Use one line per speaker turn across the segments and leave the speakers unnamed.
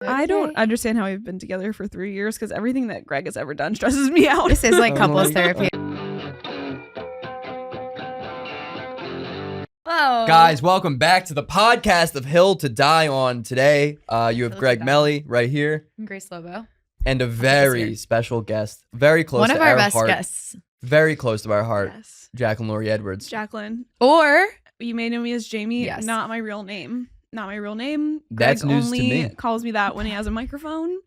Okay.
I don't understand how we've been together for 3 years because everything that Greg has ever done stresses me out.
This is like couples therapy. Whoa.
Guys, welcome back to the podcast of Hill to Die On. Today, you have Greg Melly right here.
I'm Grace Lobo.
And a very special guest, very close to our heart.
One of our best guests.
Very close to our heart,
Yes.
Jaclyn Lori Edwards.
Jaclyn.
Or
You may know me as Jamie.
Yes.
Not my real name. Not my real name.
That's
Greg
news to
only
me.
calls me that when he has a microphone.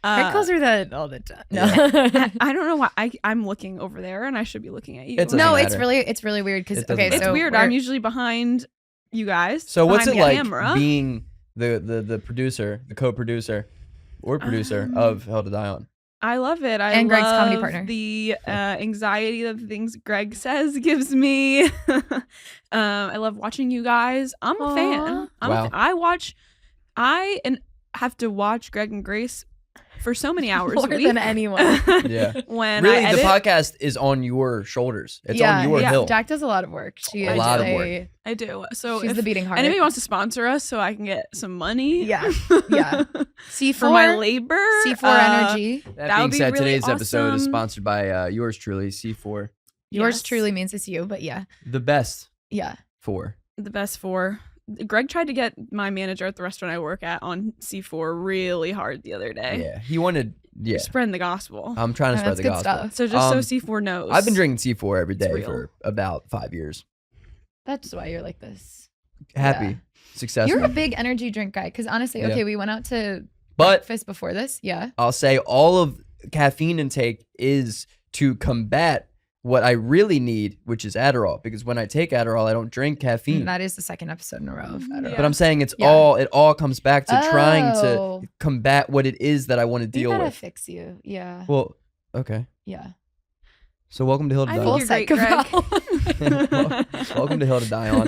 Greg calls her that all the time. No,
I don't know why I'm looking over there and I should be looking at you.
It doesn't
no,
matter.
it's really weird because
It doesn't
okay,
matter.
It's
so
weird. I'm usually behind you guys.
So what's it
behind the
like
camera.
being the producer, the co-producer or producer of Hill to Die On?
I love it. I
And Greg's
love
comedy partner.
the anxiety that the things Greg says gives me. I love watching you guys. I'm a fan.
Wow.
I have to watch Greg and Grace for so many hours
more
a week.
than anyone.
Yeah.
When
Really,
I edit,
the podcast is on your shoulders. It's on your
yeah.
hill.
Jack does a lot of work. She
A
is
lot of work.
I do. So
She's
if
the beating heart.
anybody wants to sponsor us so I can get some money.
Yeah. Yeah. C4
For my labor.
C4 Energy.
That
That
being
would be
said,
really
today's episode is
awesome.
sponsored by yours truly, C4.
Yours
Yes.
truly means it's you, but yeah.
The best
Yeah.
for.
The best for. Greg tried to get my manager at the restaurant I work at on C4 really hard the other day.
Yeah. He wanted,
Spreading the gospel.
I'm trying to spread
That's
the
good
gospel.
stuff.
So just so C4 knows.
I've been drinking C4 every
It's
day
real.
for about 5 years.
That's why you're like this.
Happy,
Yeah.
successful.
You're a big energy drink guy. Because honestly, okay,
Yeah.
we went out to
But
breakfast before this. Yeah.
I'll say all of caffeine intake is to combat what I really need, which is Adderall. Because when I take Adderall, I don't drink caffeine.
And that is the second episode in a row of Adderall.
Yeah.
But I'm saying it
Yeah.
all comes back to trying to
Oh.
combat what it is that I want to
We
deal
gotta
with.
fix you. Yeah.
Well, okay.
Yeah.
So welcome to Hill to
I
Die
think
On.
you're
Full
great,
psychopath.
Greg.
Welcome to Hill to Die On.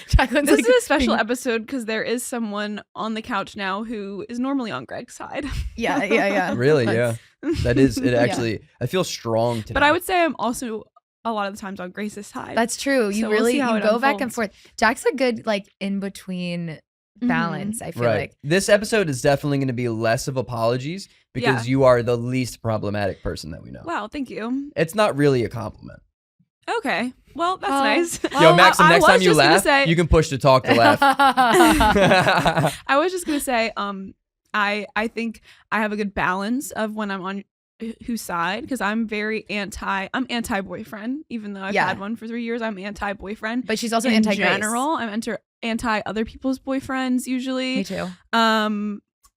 Jaclyn's
This
like,
is a special episode because there is someone on the couch now who is normally on Greg's side.
Yeah.
Really, yeah.
That's-
That is it.
Yeah.
Actually, I feel strong today.
But I would say I'm also a lot of the times on Grace's side.
That's true. You
So we'll
really
see how
you
it
go back and
unfolds.
forth. Jack's a good like in between balance. I feel
right.
like.
This episode is definitely going to be less of apologies because you are the least problematic person that we know.
Wow, thank you.
It's not really a compliment.
Okay, well that's
Well,
nice.
Yo, Maxim,
I
next
was
time you
just gonna
laugh,
say-
you can push to talk to laugh.
I was just gonna say, I think I have a good balance of when I'm on whose side because I'm very anti boyfriend, even though I've
Yeah.
had one for 3 years. I'm anti boyfriend.
But she's also
in
anti
general, I'm anti other people's boyfriends usually.
Me too.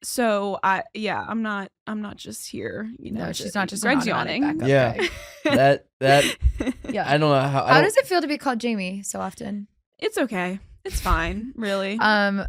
So I'm not just here. You know,
No, she's not just
Greg's
an automatic
yawning.
backup
Yeah.
guy.
that
Yeah.
I don't know how.
How does it feel to be called Jamie so often?
It's okay. It's fine, really.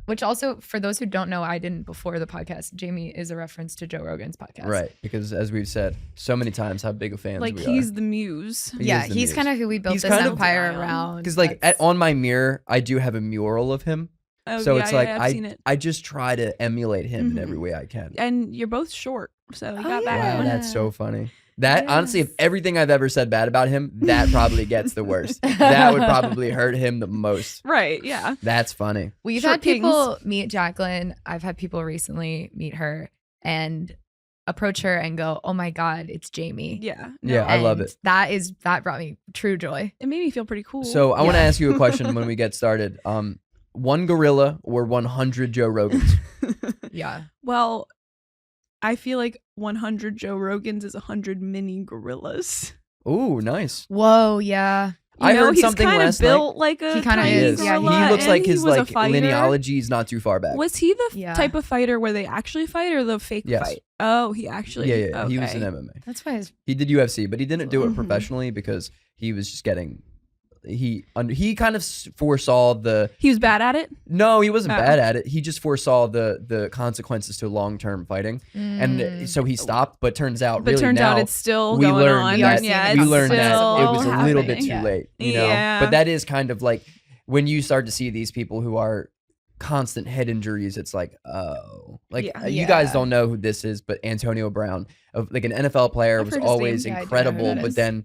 Which also, for those who don't know, I didn't before the podcast. Jamie is a reference to Joe Rogan's podcast.
Right, because as we've said so many times, how big of fans
Like
we
he's
are.
the muse.
He
Yeah,
is the
he's
muse.
kind of who we built
He's
this
kind of-
empire
Yeah.
around.
Because like on my mirror, I do have a mural of him.
Oh,
So
yeah,
it's
yeah,
like
yeah, I've seen it.
I just try to emulate him in
Mhm.
every way I can.
And you're both short, so you got
yeah.
that.
Wow,
going.
that's so funny. That honestly, if
Yes.
everything I've ever said bad about him, that probably gets the worst. That would probably hurt him the most.
Right, yeah.
That's funny.
We've
Short
had people meet Jaclyn. I've had people recently meet her and approach her and go, "Oh my God, it's Jamie."
Yeah.
Yeah, I love
And
it.
That brought me true joy.
It made me feel pretty cool.
So I want to
Yeah.
ask you a question when we get started. One gorilla or 100 Joe Rogans?
Yeah.
well, I feel like 100 Joe Rogans is 100 mini gorillas.
Ooh, nice.
Whoa. Yeah.
You
I
know,
heard
he's
something
kinda
last
built like a
He kinda
tiny
He is.
Yeah,
gorilla,
He looks
and
like
he
his
was a
like
fighter.
linealogy is not too far back.
Was he the
Yeah.
type of fighter where they actually fight or the fake
Yes.
fight? Oh, he actually.
Yeah. He was in
okay.
MMA.
That's why his
He did UFC, but he didn't do it
Mhm.
professionally because he was just getting. He kind of foresaw the.
He was bad at it.
No, he wasn't
Oh.
bad at it. He just foresaw the consequences to long-term fighting, and so he stopped. But turns out,
But
really
turns
now,
out it's still
we
going
learned
on.
that
Yeah,
we
it's
learned that
still
it was a little bit
happening.
too
Yeah.
late, you know.
Yeah.
But that is kind of like when you start to see these people who are constant head injuries. It's like, oh, like
Yeah.
you guys
Yeah.
don't know who this is, but Antonio Brown, like an NFL player,
I've
was
heard his
always
name. Yeah, I do know who
incredible.
that
But
is.
then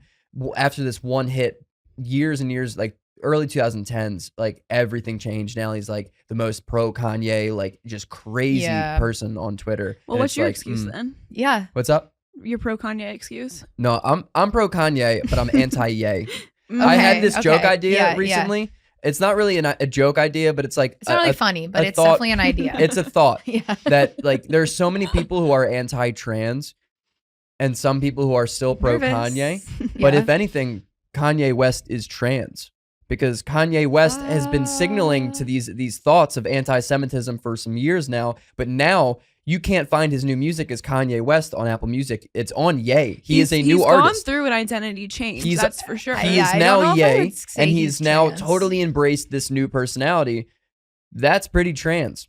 after this one hit, years and years, like early 2010s, like everything changed. Now he's like the most pro Kanye, like just crazy person on Twitter.
Well,
And
what's
it's
your
like,
excuse then?
Yeah.
What's up?
Your pro Kanye excuse?
No, I'm pro Kanye, but I'm anti Ye. I had this joke idea recently. It's not really a joke idea, but it's like
it's not really funny, but it's
thought,
definitely an idea.
It's a thought that like there's so many people who are anti-trans, and some people who are still pro Kanye. But if anything, Kanye West is trans because Kanye West has been signaling to these thoughts of anti-Semitism for some years now. But now you can't find his new music as Kanye West on Apple Music. It's on Ye. He is a new artist.
He's gone through an identity change. That's for sure.
He is now Ye, and he's now totally embraced this new personality. That's pretty trans.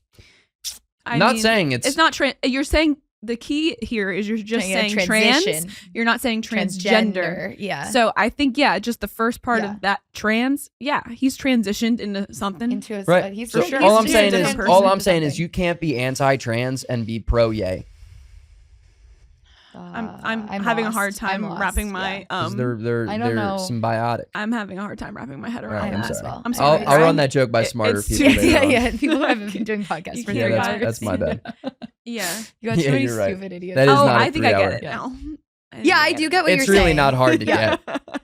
I
not
mean,
saying
it's not trans. You're saying the key here is you're just saying trans. You're not saying transgender.
Yeah.
So I think just the first part of that trans. Yeah, he's transitioned into something.
Into his,
right.
He's
so
for sure.
All I'm saying is you can't be anti-trans and be pro Ye.
I'm having a hard time wrapping my
they're symbiotic.
I'm having a hard time wrapping my head around that
as well.
I'm sorry.
I'll run that joke by smarter people.
Yeah. People who haven't been doing podcasts for 3 hours.
That's my bad.
Yeah.
You got too many
you're right.
stupid idiots.
That is not
I think I get it now.
Yeah, I do get what you're saying.
It's really not hard to get.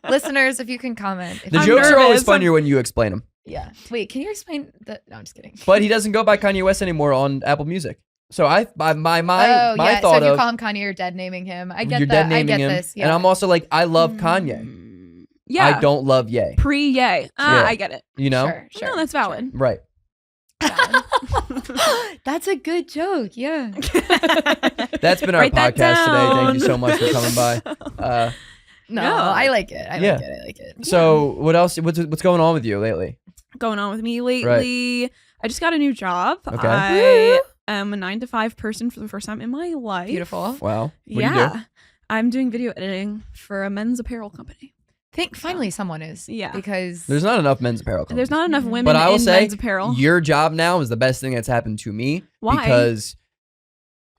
Listeners, if you can comment.
The jokes are always funnier when you explain them.
Yeah. Wait, can you explain the... No, I'm just kidding.
But he doesn't go by Kanye West anymore on Apple Music. So my thought
so if you
of...
call him Kanye, you're dead naming him. I get
you're
that.
Dead naming
I get
him.
this. Yeah.
And I'm also like, I love Kanye.
Yeah.
I don't love Ye.
Pre-Ye. I get it.
You know?
Sure. No, that's valid.
Right.
That's a good joke. Yeah.
That's been our podcast today. Thank you so much for coming by.
No, I like it. I like it.
So what else? What's going on with you lately?
Going on with me lately? I just got a new job.
Okay.
I am a 9-to-5 person for the first time in my life.
Beautiful.
Wow. What do you do?
I'm doing video editing for a men's apparel company.
Finally someone is. Yeah. Because
there's not enough men's apparel companies.
There's not enough women
but I will
in
say,
men's apparel.
Your job now is the best thing that's happened to me.
Why?
Because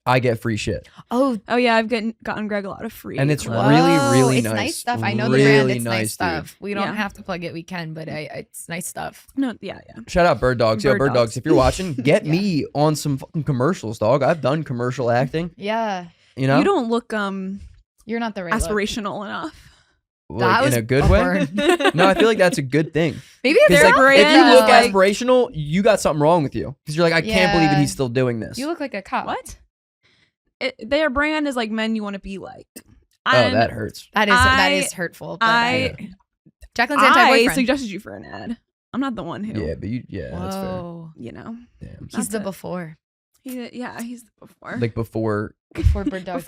I get free shit.
Oh yeah, I've gotten Greg a lot of free.
And it's
clothes.
really
it's
nice.
Nice stuff. I know
really
the brand. It's
nice
stuff. We don't have to plug it. We can, but it's nice stuff.
No, yeah.
Shout out Bird Dogs. Bird Dogs. If you're watching, get me on some fucking commercials, dog. I've done commercial acting.
Yeah.
You know?
You don't look
you're not the right
aspirational enough.
Like, in a good way? No, I feel like that's a good thing.
Maybe
if you look aspirational, you got something wrong with you. Because you're like, I can't believe that he's still doing this.
You look like a cop.
What? Their brand is like men you want to be like.
That hurts.
That is hurtful. But Jaclyn's anti-boyfriend.
I suggested you for an ad. I'm not the one who.
Yeah, but that's fair.
You know.
Damn.
He's the before.
He's the before.
Like before
Bird Dogs.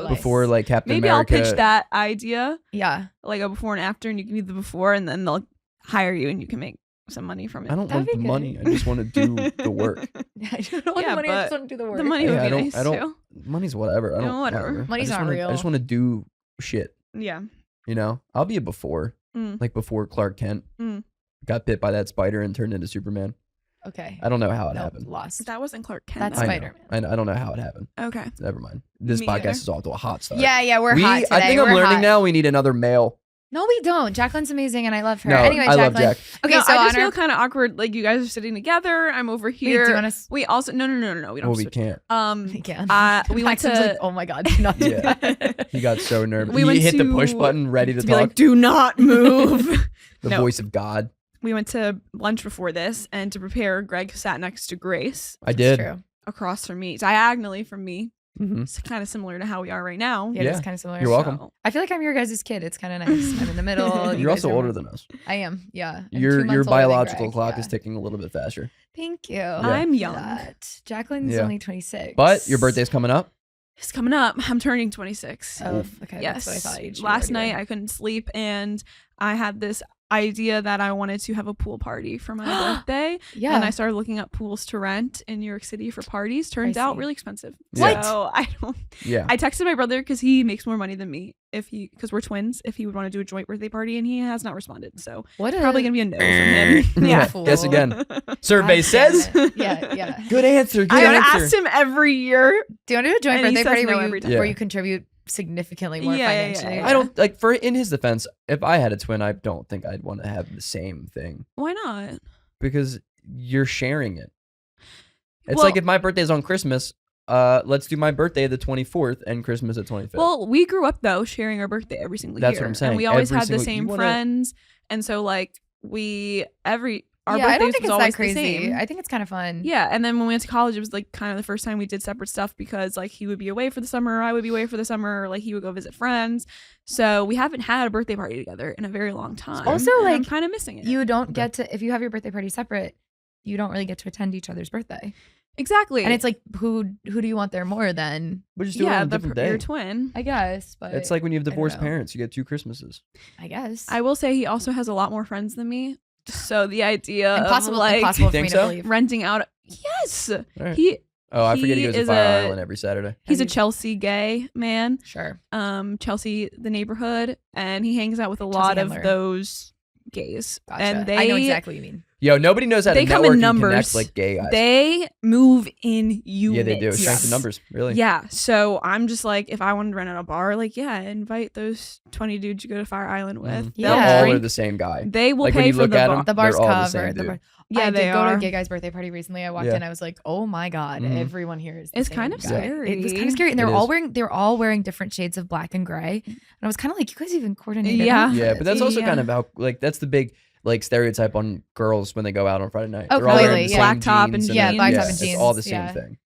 Before like Captain America.
Maybe I'll pitch that idea.
Yeah.
Like a before and after, and you can be the before, and then they'll hire you, and you can make some money from it.
I don't want the money. I just want to do the work.
I don't want the money. I just want to do the work.
The money would be nice too.
Money's whatever.
Whatever.
Money's not real.
I just want to do shit.
Yeah.
You know, I'll be a before, like before Clark Kent got bit by that spider and turned into Superman.
Okay.
I don't know how it happened.
Lost.
That wasn't Clark Kent.
That's Spider-Man.
I don't know how it happened.
Okay.
Never mind. This podcast is off to a hot start.
Yeah, we're hot today.
I think I'm learning now we need another male.
No, we don't. Jaclyn's amazing and I love her.
No,
anyway,
I
Jaclyn.
love Jack.
Okay, so
I just feel kind of awkward. Like you guys are sitting together. I'm over here.
Wait, do you want to...
We also no. We don't.
We can't.
We can.
We went to.
Like, oh my god, do not do that.
He got so nervous.
We
hit the push button, ready to talk.
Be like, do not move.
The voice of God.
We went to lunch before this, and to prepare, Greg sat next to Grace.
I did.
True.
Across from me, diagonally from me.
Mm-hmm.
It's kind of similar to how we are right now.
Yeah, it's kind of similar.
You're welcome.
So, I feel like I'm your guys' kid. It's kind of nice. I'm in the middle.
You're also older than us.
I am. Yeah.
Your biological clock is ticking a little bit faster.
Thank you.
Yeah.
I'm young.
Jaclyn's only 26.
But your birthday's coming up.
It's coming up. I'm turning 26.
Oh, okay.
Yes.
That's what I thought.
Last night I couldn't sleep, and I had this idea that I wanted to have a pool party for my birthday.
Yeah.
And I started looking up pools to rent in New York City for parties. Turns out really expensive.
Yeah.
So I don't.
Yeah.
I texted my brother because he makes more money than me. Because we're twins, if he would want to do a joint birthday party, and he has not responded. So probably gonna be a no from him. Yeah.
Guess again. Survey says.
Yeah.
Good answer. Good
I
answer.
asked him every year.
Do you want to do a joint birthday party
no
where you contribute significantly more
Yeah,
financially.
yeah.
I don't like in his defense, if I had a twin, I don't think I'd want to have the same thing
Why not?
because you're sharing it. It's
Well-
like if my birthday's on Christmas, let's do my birthday the 24th and Christmas the 25th.
Well, we grew up though sharing our birthday every single
That's
year.
what I'm saying.
And we always
Every
had the
single-
same
you wanna-
friends. And so like our
yeah, I don't
birthdays
think
was
it's
always
that crazy.
the same.
I think it's kind of fun.
Yeah, and then when we went to college, it was like kind of the first time we did separate stuff because like he would be away for the summer, I would be away for the summer, or, like he would go visit friends. So we haven't had a birthday party together in a very long time.
Also,
and I'm
like,
kind of missing it.
You don't get to, if you have your birthday party separate, you don't really get to attend each other's birthday.
Exactly.
And it's like, who do you want there more than?
But just do it on a different day.
your twin.
I guess, but
It's like when you have
I don't
divorced
know.
parents, you get 2 Christmases.
I guess.
I will say he also has a lot more friends than me. So the idea
impossible,
of like
impossible for
You
me
think
to
so?
believe.
renting out, yes,
All right.
I
forget he goes to
is
Fire Island every Saturday.
he's a Chelsea gay man.
Sure.
Chelsea, the neighborhood, and he hangs out with a lot of
Handler.
those gays.
Gotcha.
And
I know exactly what you mean.
Yo, nobody knows how
They
to
come
network
in
and
numbers.
connect like gay guys.
They move in units.
Yeah, they do. Strength
Yes.
in numbers, really.
Yeah, so I'm just like, if I wanted to rent out a bar, like, yeah, invite those 20 dudes you go to Fire Island with.
Mhm.
They'll
Yeah.
All
drink.
are the same guy.
They will
Like, when
pay
you
for
look
the
at
bar.
them,
The bar's
They're all the
covered.
same
The
dude.
bar.
Yeah,
I
they
did go to
are.
a gay guy's birthday party recently. I walked
Yeah.
in. I was like, oh my god,
Mhm.
everyone here is. The
It's
same
kind of
guy.
scary.
It was kind of scary, and
It
they were all wearing different shades of black and gray. And I was kind of like, you guys even coordinated.
Yeah.
outfits.
Yeah, but that's also
Yeah.
kind of how, like, that's the big, like, stereotype on girls when they go out on Friday night.
Oh,
They're all wearing
completely,
the
yeah.
same
Black top
jeans
and
Yeah,
jeans.
black top and
It's
jeans,
all the same
yeah.
thing.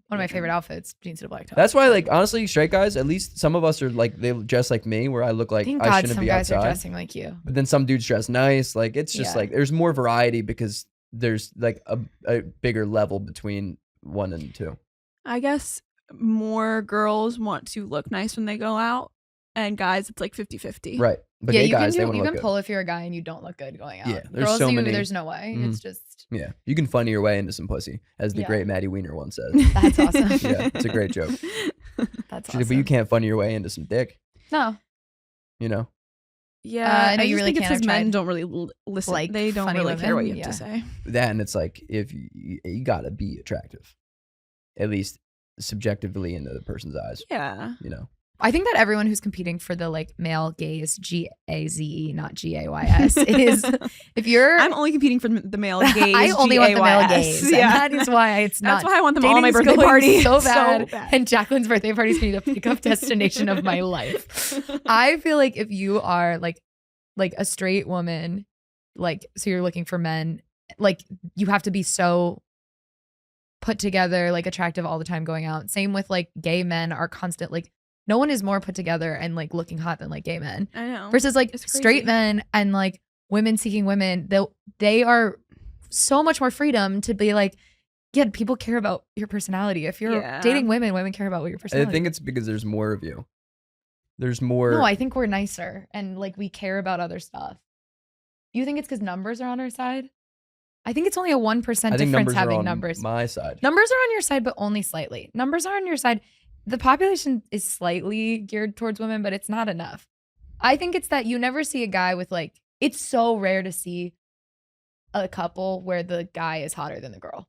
One of my favorite outfits, jeans to a black top.
That's why, like, honestly, straight guys, at least some of us are, like, they dress like me, where I look like
Thank
I
God
shouldn't
some
be
guys are
outside.
dressing like you.
But then some dudes dress nice. Like, it's just,
Yeah.
like, there's more variety because there's, like, a bigger level between 1 and 2.
I guess more girls want to look nice when they go out, and guys, it's like 50-50.
Right. But
Yeah,
gay
you
guys, they
can
want to
you
look
can
good.
pull if you're a guy and you don't look good going out.
Yeah, there's
Girls,
so many-
there's no way.
Mhm.
It's just
Yeah. You can funny your way into some pussy, as the
Yeah.
great Maddie Wiener once said.
that's awesome.
Yeah, it's a great joke.
That's
She said,
awesome.
but you can't funny your way into some dick,
No,
you know?
Yeah,
I know
I
you
just
really
think it's
can't.
because
I've
men
tried.
don't really listen.
Like
They don't
funny
really care what you
women,
have to
yeah.
say.
That and it's like, if you gotta be attractive, at least subjectively in the person's eyes,
Yeah.
you know?
I think that everyone who's competing for the like male gaze, GAZE, not GAYS, is if you're.
I'm only competing for the male gaze.
I only want the male
GAYS.
gaze.
Yeah.
And that is why it's not.
That's why I want them all at my
Dating's
birthday
going
party.
so bad.
So bad.
And Jaclyn's birthday party is going to be the pickup destination of my life. I feel like if you are like a straight woman, like, so you're looking for men, like you have to be so put together, like attractive all the time going out. Same with like gay men are constant, like no one is more put together and like looking hot than like gay men
I know.
versus like
It's
straight
crazy.
men and like women seeking women. They are so much more freedom to be like, yeah, people care about your personality. If you're
Yeah.
dating women care about what your
I
personality.
think it's because there's more of you. There's more.
No, I think we're nicer and like we care about other stuff. You think it's because numbers are on our side? I think it's only a 1%
I think
difference
numbers are
having
on
numbers.
my side.
Numbers are on your side, but only slightly. Numbers are on your side. The population is slightly geared towards women, but it's not enough. I think it's that you never see a guy with like, it's so rare to see a couple where the guy is hotter than the girl.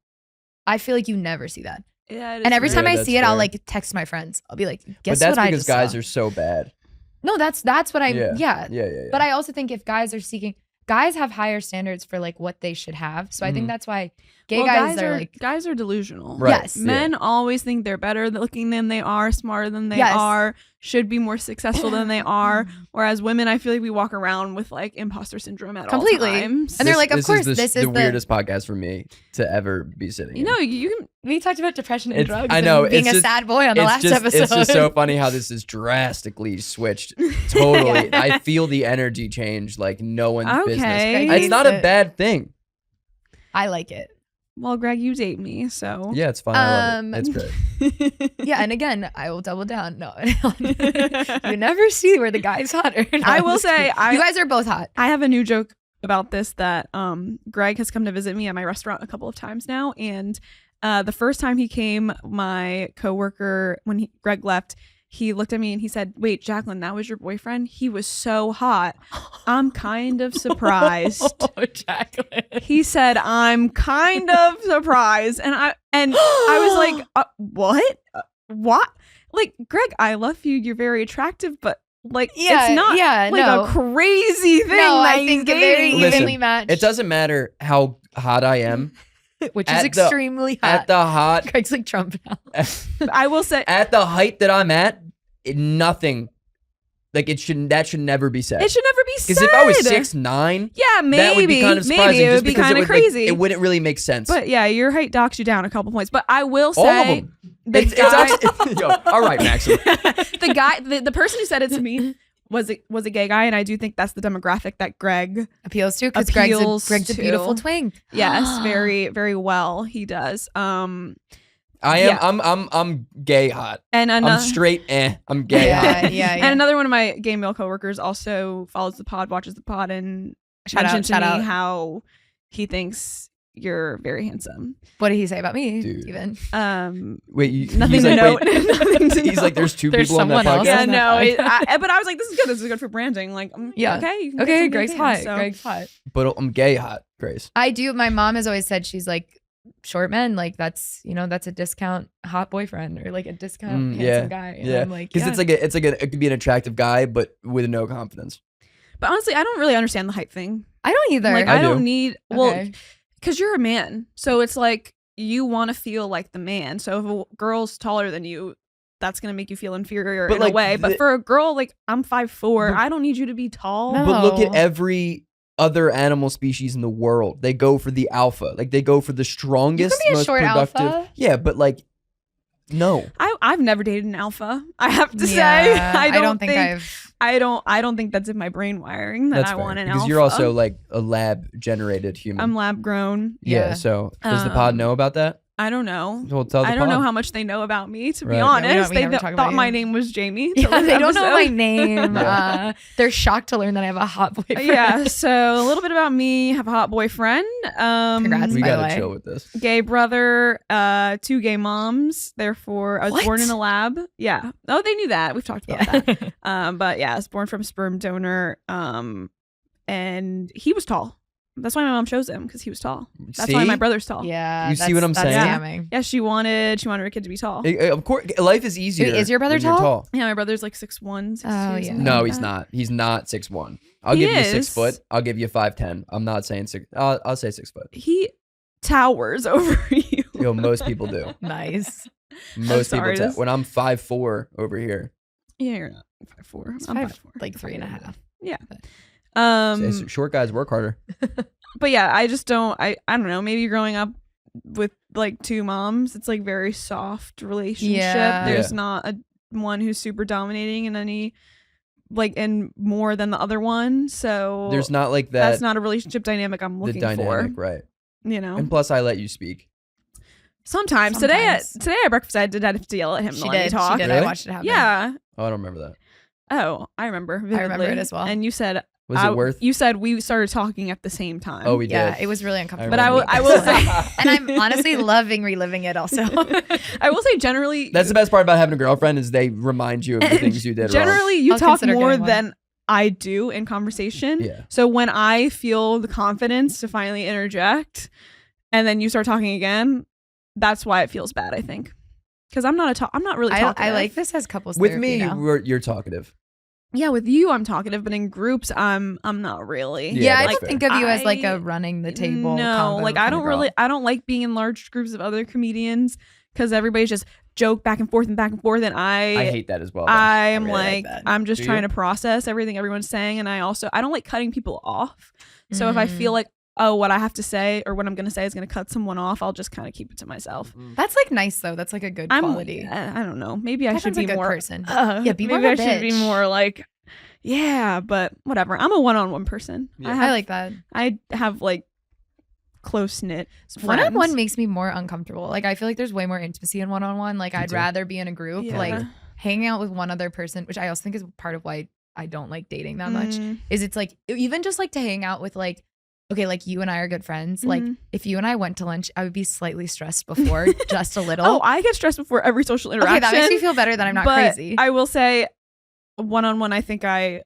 I feel like you never see that.
Yeah, it is
And every
weird.
time
Yeah,
I
that's
see it, I'll
fair.
like text my friends. I'll be like,
But
guess
that's
what I
because
just
guys
saw?
are so bad.
No, that's what I'm, yeah.
Yeah.
But I also think if guys are seeking, guys have higher standards for like what they should have. So I think
Mhm.
that's why gay
Well,
guys are like,
guys are delusional.
Right.
yes.
Yeah.
Men always think they're better looking than they are, smarter than they
Yes.
are, should be more successful than they are. Whereas women, I feel like we walk around with like imposter syndrome at
Completely.
all times.
And they're like, of course,
this
this
is
is
the weirdest podcast for me to ever be sitting.
you know, you can.
we talked about depression and
It's-
drugs.
I know,
and being
it's
a
just-
sad boy on the last episode.
It's just so funny how this is drastically switched. Totally.
Yeah.
I feel the energy change like no one's business.
Okay.
Greg
It's not a
hates it.
bad thing.
I like it.
Well, Greg, you date me, so.
Yeah, it's fine. I love it. It's great.
Yeah, and again, I will double down. No, you never see where the guy's hotter. No,
I
I'm
will
just
say,
kidding. you guys are both hot.
I have a new joke about this that Greg has come to visit me at my restaurant a couple of times now, and the first time he came, my coworker, when Greg left, he looked at me and he said, "Wait, Jaclyn, that was your boyfriend? He was so hot. I'm kind of surprised."
Oh, Jaclyn.
He said, "I'm kind of surprised," and I was like, "What? What?" like, Greg, I love you. You're very attractive, but like,
Yeah,
it's not
yeah,
like
no.
a crazy thing.
No,
that
I
he's
think a very
dating.
Listen,
evenly matched.
It doesn't matter how hot I am.
Which is
At the-
extremely hot.
At the hot,
Greg's like Trump now.
I will say,
at the height that I'm at, nothing. Like that should never be said.
it should never be said.
Because if I was 6'9",
yeah, maybe
that would be kind of surprising.
maybe it
just
would be
because
kind of
would, like,
crazy.
it wouldn't really make sense.
But yeah, your height docks you down a couple points. But I will say,
all of them.
the
It's
guy,
actually, yo, all right, Maxim.
the guy, the person who said it to me was a gay guy, and I do think that's the demographic that Greg
Appeals to because
appeals
Greg's a
to.
beautiful twink.
Yes, very, very well he does.
I am.
Yeah.
I'm gay hot.
And
I'm straight. I'm gay hot.
Yeah.
And another one of my gay male coworkers also follows the pod, watches the pod, and mentioned to me how he thinks you're very handsome.
What did he say about me?
Dude.
Even
Wait,
Nothing
he's
to
like,
note.
wait,
Nothing to
he's
note.
like, there's two
There's
people on that
someone else.
podcast.
Yeah, no. But I was like, this is good. This is good for branding. Like,
Yeah.
okay. you can get
okay,
some
Greg's
gay
hot.
fans, so.
Greg's hot.
But I'm gay hot, Grace.
I do. My mom has always said she's like short men. Like that's that's a discount hot boyfriend or like a discount handsome guy. And
Yeah,
I'm like,
because it could be an attractive guy, but with no confidence.
But honestly, I don't really understand the height thing.
I don't either.
Like,
I
I don't
do.
need, well,
Okay.
because you're a man. So it's like you want to feel like the man. So if a girl's taller than you, that's going to make you feel inferior
But,
in
like,
a way. But for a girl, like, I'm 5'4", I don't need you to be tall.
No.
But look at
No.
every other animal species in the world. They go for the alpha. Like they go for the strongest,
be a
most
short
productive.
alpha.
Yeah, but like, no.
I've never dated an alpha. I have to say,
Yeah,
I don't
think
think
I've.
I don't think that's in my brain wiring that
That's
I
fair.
want an
because
alpha.
you're also like a lab generated human.
I'm lab grown.
yeah.
Yeah.
So does the pod know about that?
I don't know.
Well, tell the
I don't know
pod.
how much they know about me, to be
Right.
honest.
Yeah, we
they
never talk about
thought my
you.
name was Jamie.
Yeah,
till this
they don't know my
episode.
name.
Yeah.
They're shocked to learn that I have a hot boyfriend.
Yeah, so a little bit about me. Have a hot boyfriend.
Congrats,
We
by the
gotta
way.
chill with this.
Gay brother, 2 gay moms. Therefore, I was
What?
born in a lab. Yeah. Oh, they knew that. We've talked about that.
Yeah.
But yeah, I was born from sperm donor. And he was tall. That's why my mom chose him, because he was tall. That's why
See?
my brother's tall.
Yeah.
You see what I'm
that's
saying?
Damning.
Yeah, she wanted her kid to be tall.
Of course, life is easier.
Is your brother
when you're
tall?
Yeah, my brother's like 6'1", 6'2".
Oh, yeah.
something
No,
like
he's
that.
not. He's not 6'1". I'll
He
give you
is.
6 foot. I'll give you 5'10". I'm not saying 6. I'll say 6 foot.
He towers over you.
Yo, most people do.
Nice.
Most people
sorry,
do.
this-
When I'm 5'4" over here.
Yeah, you're not 5'4".
It's
I'm
five-
5'4".
like 3.5.
Short guys work harder.
But yeah, I just don't. I don't know. Maybe growing up with like 2 moms, it's like very soft relationship.
Yeah.
There's
Yeah.
not a one who's super dominating in any and more than the other one. So
There's not like that.
that's not a relationship dynamic I'm
the
looking
dynamic,
for.
right?
You know.
And plus, I let you speak.
Sometimes.
Sometimes.
Today at breakfast I did have to yell at him to
She
let me
did.
talk.
She did.
Really?
I watched it happen.
Yeah.
Oh, I don't remember that.
Oh, I remember. Vividly.
remember it as well.
And you said
Was it worth?
You said we started talking at the same time.
Oh, we
Yeah,
did.
it was really uncomfortable.
But I will-
for me
I will
personally.
say-
and I'm honestly loving reliving it also.
I will say generally
That's the best part about having a girlfriend is they remind you of the things you did wrong.
generally you
I'll
talk
consider
more
getting one.
than I do in conversation.
Yeah.
So when I feel the confidence to finally interject and then you start talking again, that's why it feels bad, I think. Because I'm not really talkative.
I like this as couples
With
therapy
me,
now.
you're talkative.
Yeah, with you I'm talkative, but in groups I'm not really.
Yeah,
Yeah, I
that's
don't
fair.
think of you as like
I-
a running the table.
No,
combo
like I
kinda
don't
girl.
really I don't like being in large groups of other comedians because everybody's just joke back and forth and
I hate that as well. though.
I am
really like
like
that.
I'm just
Do
trying
you?
to process everything everyone's saying, and I don't like cutting people off. So if I feel like what I have to say or what I'm gonna say is gonna cut someone off, I'll just kind of keep it to myself.
That's like nice though. That's like a good quality.
I don't know. Maybe I should
Catherine's a
be
good
more
person.
Yeah,
be
maybe
more
I
of a
should be
bitch.
more like, yeah, but whatever. I'm a one-on-one person.
Yeah.
I like that.
I have like close knit.
One-on-one makes me more uncomfortable. Like I feel like there's way more intimacy in one-on-one. Like I'd
too.
rather be in a group.
Yeah.
Like hanging out with one other person, which I also think is part of why I don't like dating that much. Is it's like even just like to hang out with like, okay, like you and I are good friends. Like if you and I went to lunch, I would be slightly stressed before, just a little.
Oh, I get stressed before every social interaction.
okay, that makes me feel better that I'm not
but
crazy.
I will say, one-on-one, I think I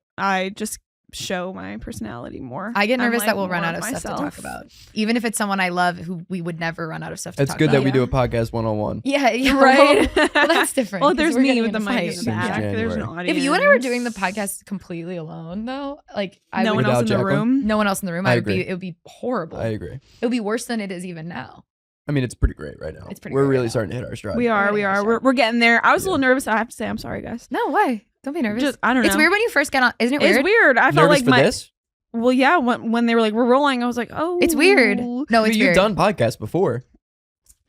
just show my personality more.
I get nervous
I'm,
that we'll
more
run out of stuff to talk about. Even if it's someone I love who we would never run out of stuff to
It's
talk
good
about.
that we do a podcast one-on-one.
Yeah,
Right.
Well, that's different.
Well,
'cause
there's
we're
me
getting
with
in
the
a
mic
fight.
in the back.
Since
There's an
January.
audience.
If you and I were doing the podcast completely alone, though, like
no one
Without
else in the
Jaclyn?
room.
no one else in the room,
I
it
agree.
would be horrible.
I agree.
It would be worse than it is even now.
I mean, it's pretty great right now.
It's pretty
We're
great
really
right now.
starting to hit our stride.
We are. We're getting there. I was a little nervous. I have to say, I'm sorry, guys.
No, why? Don't be nervous.
Just I don't know.
It's weird when you first get on. Isn't it weird?
It's weird. I felt
Nervous
like
for
my.
this?
Well, yeah. When they were like, we're rolling, I was like, oh,
It's weird. No,
I mean,
it's
you've
weird.
done podcasts before.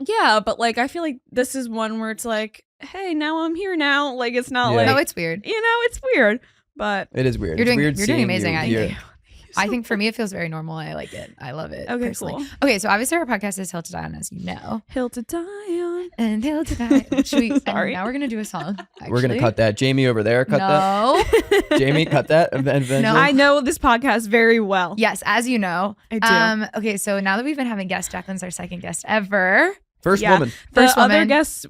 Yeah, but like I feel like this is one where it's like, hey, now I'm here now. Like it's not
Yeah.
like
No, it's weird.
it's weird. But
It is weird.
You're
It's
doing-
weird
you're doing
seeing
amazing.
you
I
here.
think. I think for me, it feels very normal. I like it. I love it.
Okay,
personally.
cool.
Okay, so obviously our podcast is Hill to Die On, as you know.
Hill to die on.
And Hill to Die. Should we?
Sorry.
And now we're gonna do a song.
We're going to
actually.
cut that. Jamie over there, cut that.
No.
Jamie, cut that eventually.
No.
I know this podcast very well.
Yes, as you know.
I do.
Okay, so now that we've been having guests, Jaclyn's our second guest ever.
First
Yeah.
woman.
First
the other
woman.
guests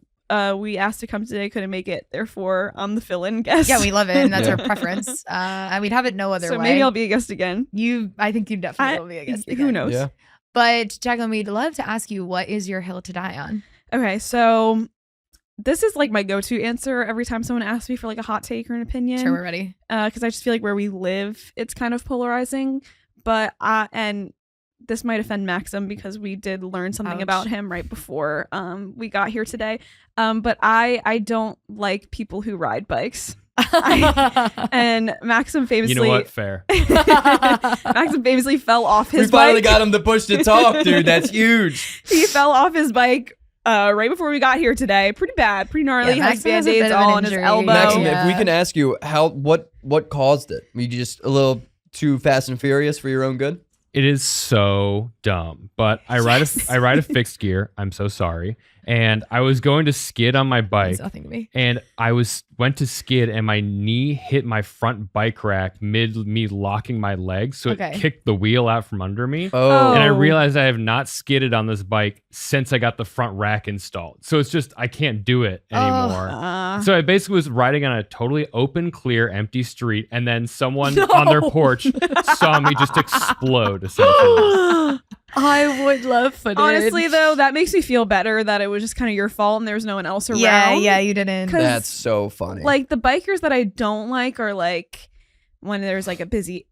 we asked to come today couldn't make it. Therefore, I'm the fill-in guest.
Yeah, we love it, and that's
Yeah.
our preference. And we'd have it no other
so
way.
maybe I'll be a guest again.
I think you definitely will be a guest.
Who
again.
knows?
Yeah.
But Jaclyn, we'd love to ask you, what is your hill to die on?
Okay, so this is like my go-to answer every time someone asks me for like a hot take or an opinion.
Sure, we're ready.
Because I just feel like where we live, it's kind of polarizing. But and this might offend Maxim because we did learn something
Ouch.
about him right before we got here today. But I don't like people who ride bikes. And Maxim famously,
You know what? Fair.
Maxim famously fell off
We
his
finally
bike.
got him to push to talk, dude. That's huge.
He fell off his bike right before we got here today. Pretty bad, pretty gnarly.
Yeah,
has
Maxim has a
band-aids
bit of an
all on his
injury.
elbow.
Maxim,
Yeah.
if we can ask you what caused it? Were you just a little too fast and furious for your own good?
It is so dumb, but I ride a fixed gear. I'm so sorry. And I was going to skid on my bike,
It's nothing to me.
and I went to skid, and my knee hit my front bike rack mid me locking my legs, so
Okay.
it kicked the wheel out from under me.
Oh,
And I
Oh.
realized I have not skidded on this bike since I got the front rack installed. So it's just I can't do it anymore. So I basically was riding on a totally open, clear, empty street, and then someone on their porch saw me just explode, essentially.
I would love footage.
Honestly, though, that makes me feel better that it was just kind of your fault and there was no one else around.
yeah, you didn't.
'Cause-
that's so funny.
Like the bikers that I don't like are like when there's like a busy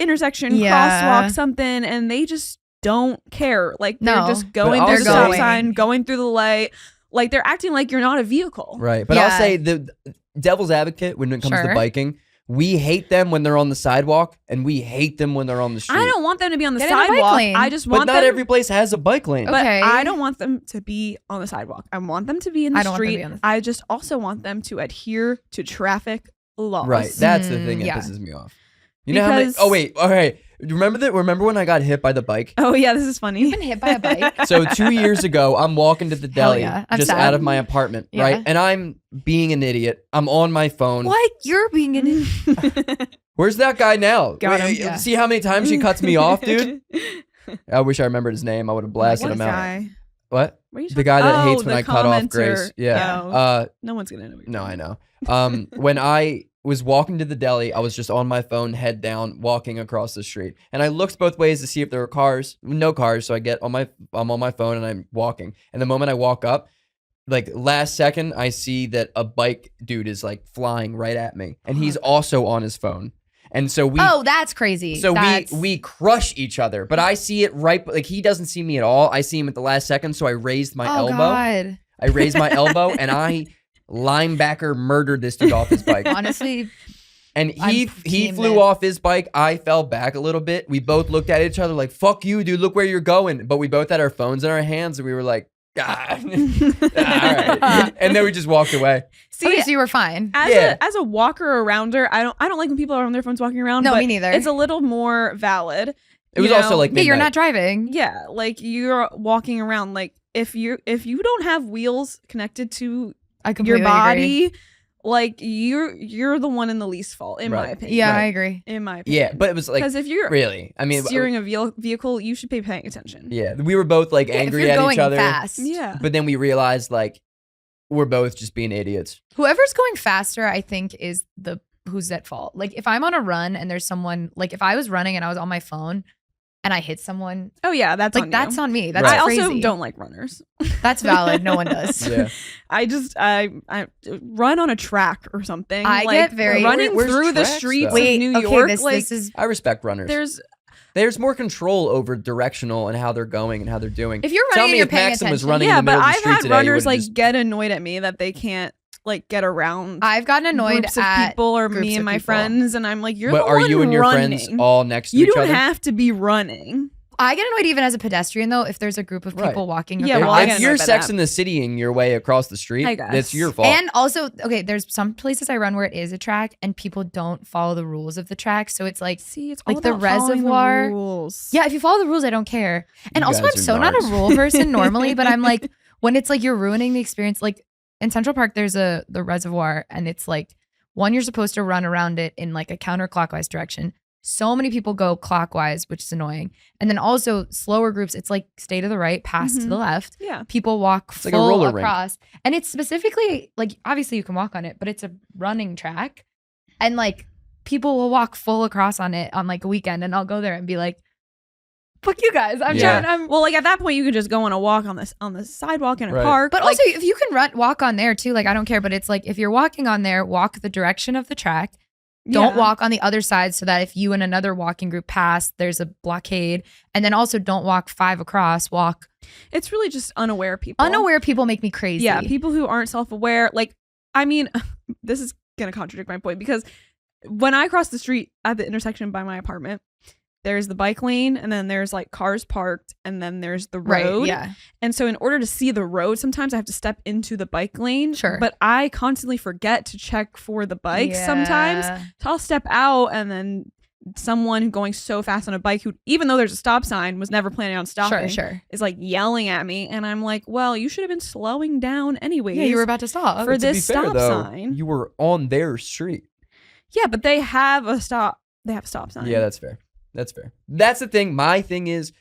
intersection,
Yeah.
crosswalk, something, and they just don't care. Like they're
No.
just going
But
through the stop
also-
sign, going through the light. Like they're acting like you're not a vehicle.
Right. But
Yeah.
I'll say the devil's advocate when it comes
Sure.
to biking, we hate them when they're on the sidewalk and we hate them when they're on the street.
I don't want them to be on the
Get in the bike
sidewalk.
lane.
I just
But
want
not
them.
every place has a bike lane.
But
Okay.
I don't want them to be on the sidewalk. I want them to be in the
I don't want them to
street.
be on the-
I just also want them to adhere to traffic laws.
Right. That's the thing that
yeah.
pisses me off. You know how many?
Because-
Oh wait. Okay. Remember when I got hit by the bike?
Oh yeah, this is funny.
You've been hit by a bike.
So 2 years ago, I'm walking to the
Hell
deli
yeah. I'm
just
sad.
out of my apartment,
Yeah.
right? And I'm being an idiot. I'm on my phone.
What? You're being an idiot.
Where's that guy now?
Got him.
Wait,
Yeah.
See how many times he cuts me off, dude? I wish I remembered his name. I would have blasted
What
him out.
guy?
What?
What are you
The
talking-
guy that
Oh,
hates when
the
I cut off
commenter.
Grace. Yeah.
Oh, no one's gonna know. What you're
No,
talking
I
about.
know. When I was walking to the deli, I was just on my phone, head down, walking across the street. And I looked both ways to see if there were cars. No cars, so I'm on my phone and I'm walking. And the moment I walk up, like last second, I see that a bike dude is like flying right at me. And he's also on his phone. And so we
Oh, that's crazy.
So
That's-
we crush each other, but I see it right, like he doesn't see me at all. I see him at the last second, so I raised my
Oh
elbow.
God.
I raised my elbow, and I linebacker murdered this dude off his bike.
Honestly,
And
I'm
he
team
flew
Nick.
off his bike. I fell back a little bit. We both looked at each other like, "Fuck you, dude! Look where you're going." But we both had our phones in our hands, and we were like, "Ah, all right." And then we just walked away.
See,
okay, so you were fine.
as a walker arounder, I don't like when people are on their phones walking around.
No,
but
me neither.
It's a little more valid.
It was
you
also
know?
like
Yeah, you're
midnight.
not driving.
Yeah, like you're walking around. Like if you don't have wheels connected to
I
your
completely
body,
agree.
like you're the one in the least fault, in my
Right.
opinion.
Yeah,
Right.
I agree.
In my opinion.
Yeah, but it was like
because if you're
really. I mean,
steering a vehicle, you should be paying attention.
yeah, we were both like
Yeah, if
angry
you're
at
going
each other.
fast.
Yeah.
But then we realized like we're both just being idiots.
Whoever's going faster, I think, is who's at fault. Like if I'm on a run and there's someone, like if I was running and I was on my phone and I hit someone,
oh yeah, that's
like
on
that's
you.
on me. That's
I
crazy.
also don't like runners.
That's valid. No one does.
Yeah.
I run on a track or something.
I
like,
get very
running
Where's
through the
tracks,
streets
though?
of New York.
This
I respect runners. There's more control over directional and how they're going and how they're doing.
if you're
Tell
running,
me
you're
if
paying
Maxim was
attention.
running
yeah,
in the
but
middle of the
I've
street
had
today,
runners
you
like
would've just-
get annoyed at me that they can't like get around.
I've gotten annoyed
groups of
at
people or
groups
me and
of
my
people.
friends, and I'm like, you're
But
the
are
one
you and your
running.
friends all next to
You
each
don't
other?
have to be running.
I get annoyed even as a pedestrian though if there's a group of people
Right.
walking.
Yeah,
across.
well, I get
if you're
annoyed by
Sex
that.
in the Citying your way across the street,
I guess.
that's your fault.
And also, okay, there's some places I run where it is a track and people don't follow the rules of the track. So it's like,
See, it's
like
all
the
about following
reservoir.
The rules.
yeah, if you follow the rules, I don't care. And
You
also,
guys
I'm
are
so not a
narcs.
rule person normally, but I'm like, when it's like you're ruining the experience, like in Central Park, there's the reservoir and it's like, one, you're supposed to run around it in like a counterclockwise direction. So many people go clockwise, which is annoying. And then also slower groups, it's like stay to the right, pass to
Mhm.
the left.
Yeah.
People walk
like a
full
roller rink.
across. And it's specifically like, obviously you can walk on it, but it's a running track. And like people will walk full across on it on like a weekend. And I'll go there and be like, fuck you guys. I'm
Yeah.
trying.
Well, like at that point, you could just go on a walk on the sidewalk in a
Right.
park.
But
like,
also, if you can walk on there too, like I don't care. But it's like if you're walking on there, walk the direction of the track. Don't
yeah.
walk on the other side so that if you and another walking group pass, there's a blockade. And then also don't walk 5 across. Walk.
It's really just unaware people.
Unaware people make me crazy.
Yeah, people who aren't self-aware. Like, I mean, this is gonna contradict my point because when I cross the street at the intersection by my apartment, there's the bike lane, and then there's like cars parked, and then there's the road.
Right. Yeah.
And so in order to see the road, sometimes I have to step into the bike lane.
Sure.
But I constantly forget to check for the bikes sometimes.
Yeah.
So I'll step out, and then someone going so fast on a bike who, even though there's a stop sign, was never planning on stopping.
Sure.
Is like yelling at me, and I'm like, well, you should have been slowing down anyways.
Yeah, you were about to stop.
For
But to be
this
fair,
stop
though,
sign.
you were on their street.
Yeah, but they have a stop. They have a stop sign.
Yeah, that's fair. That's fair. That's the thing. My thing is,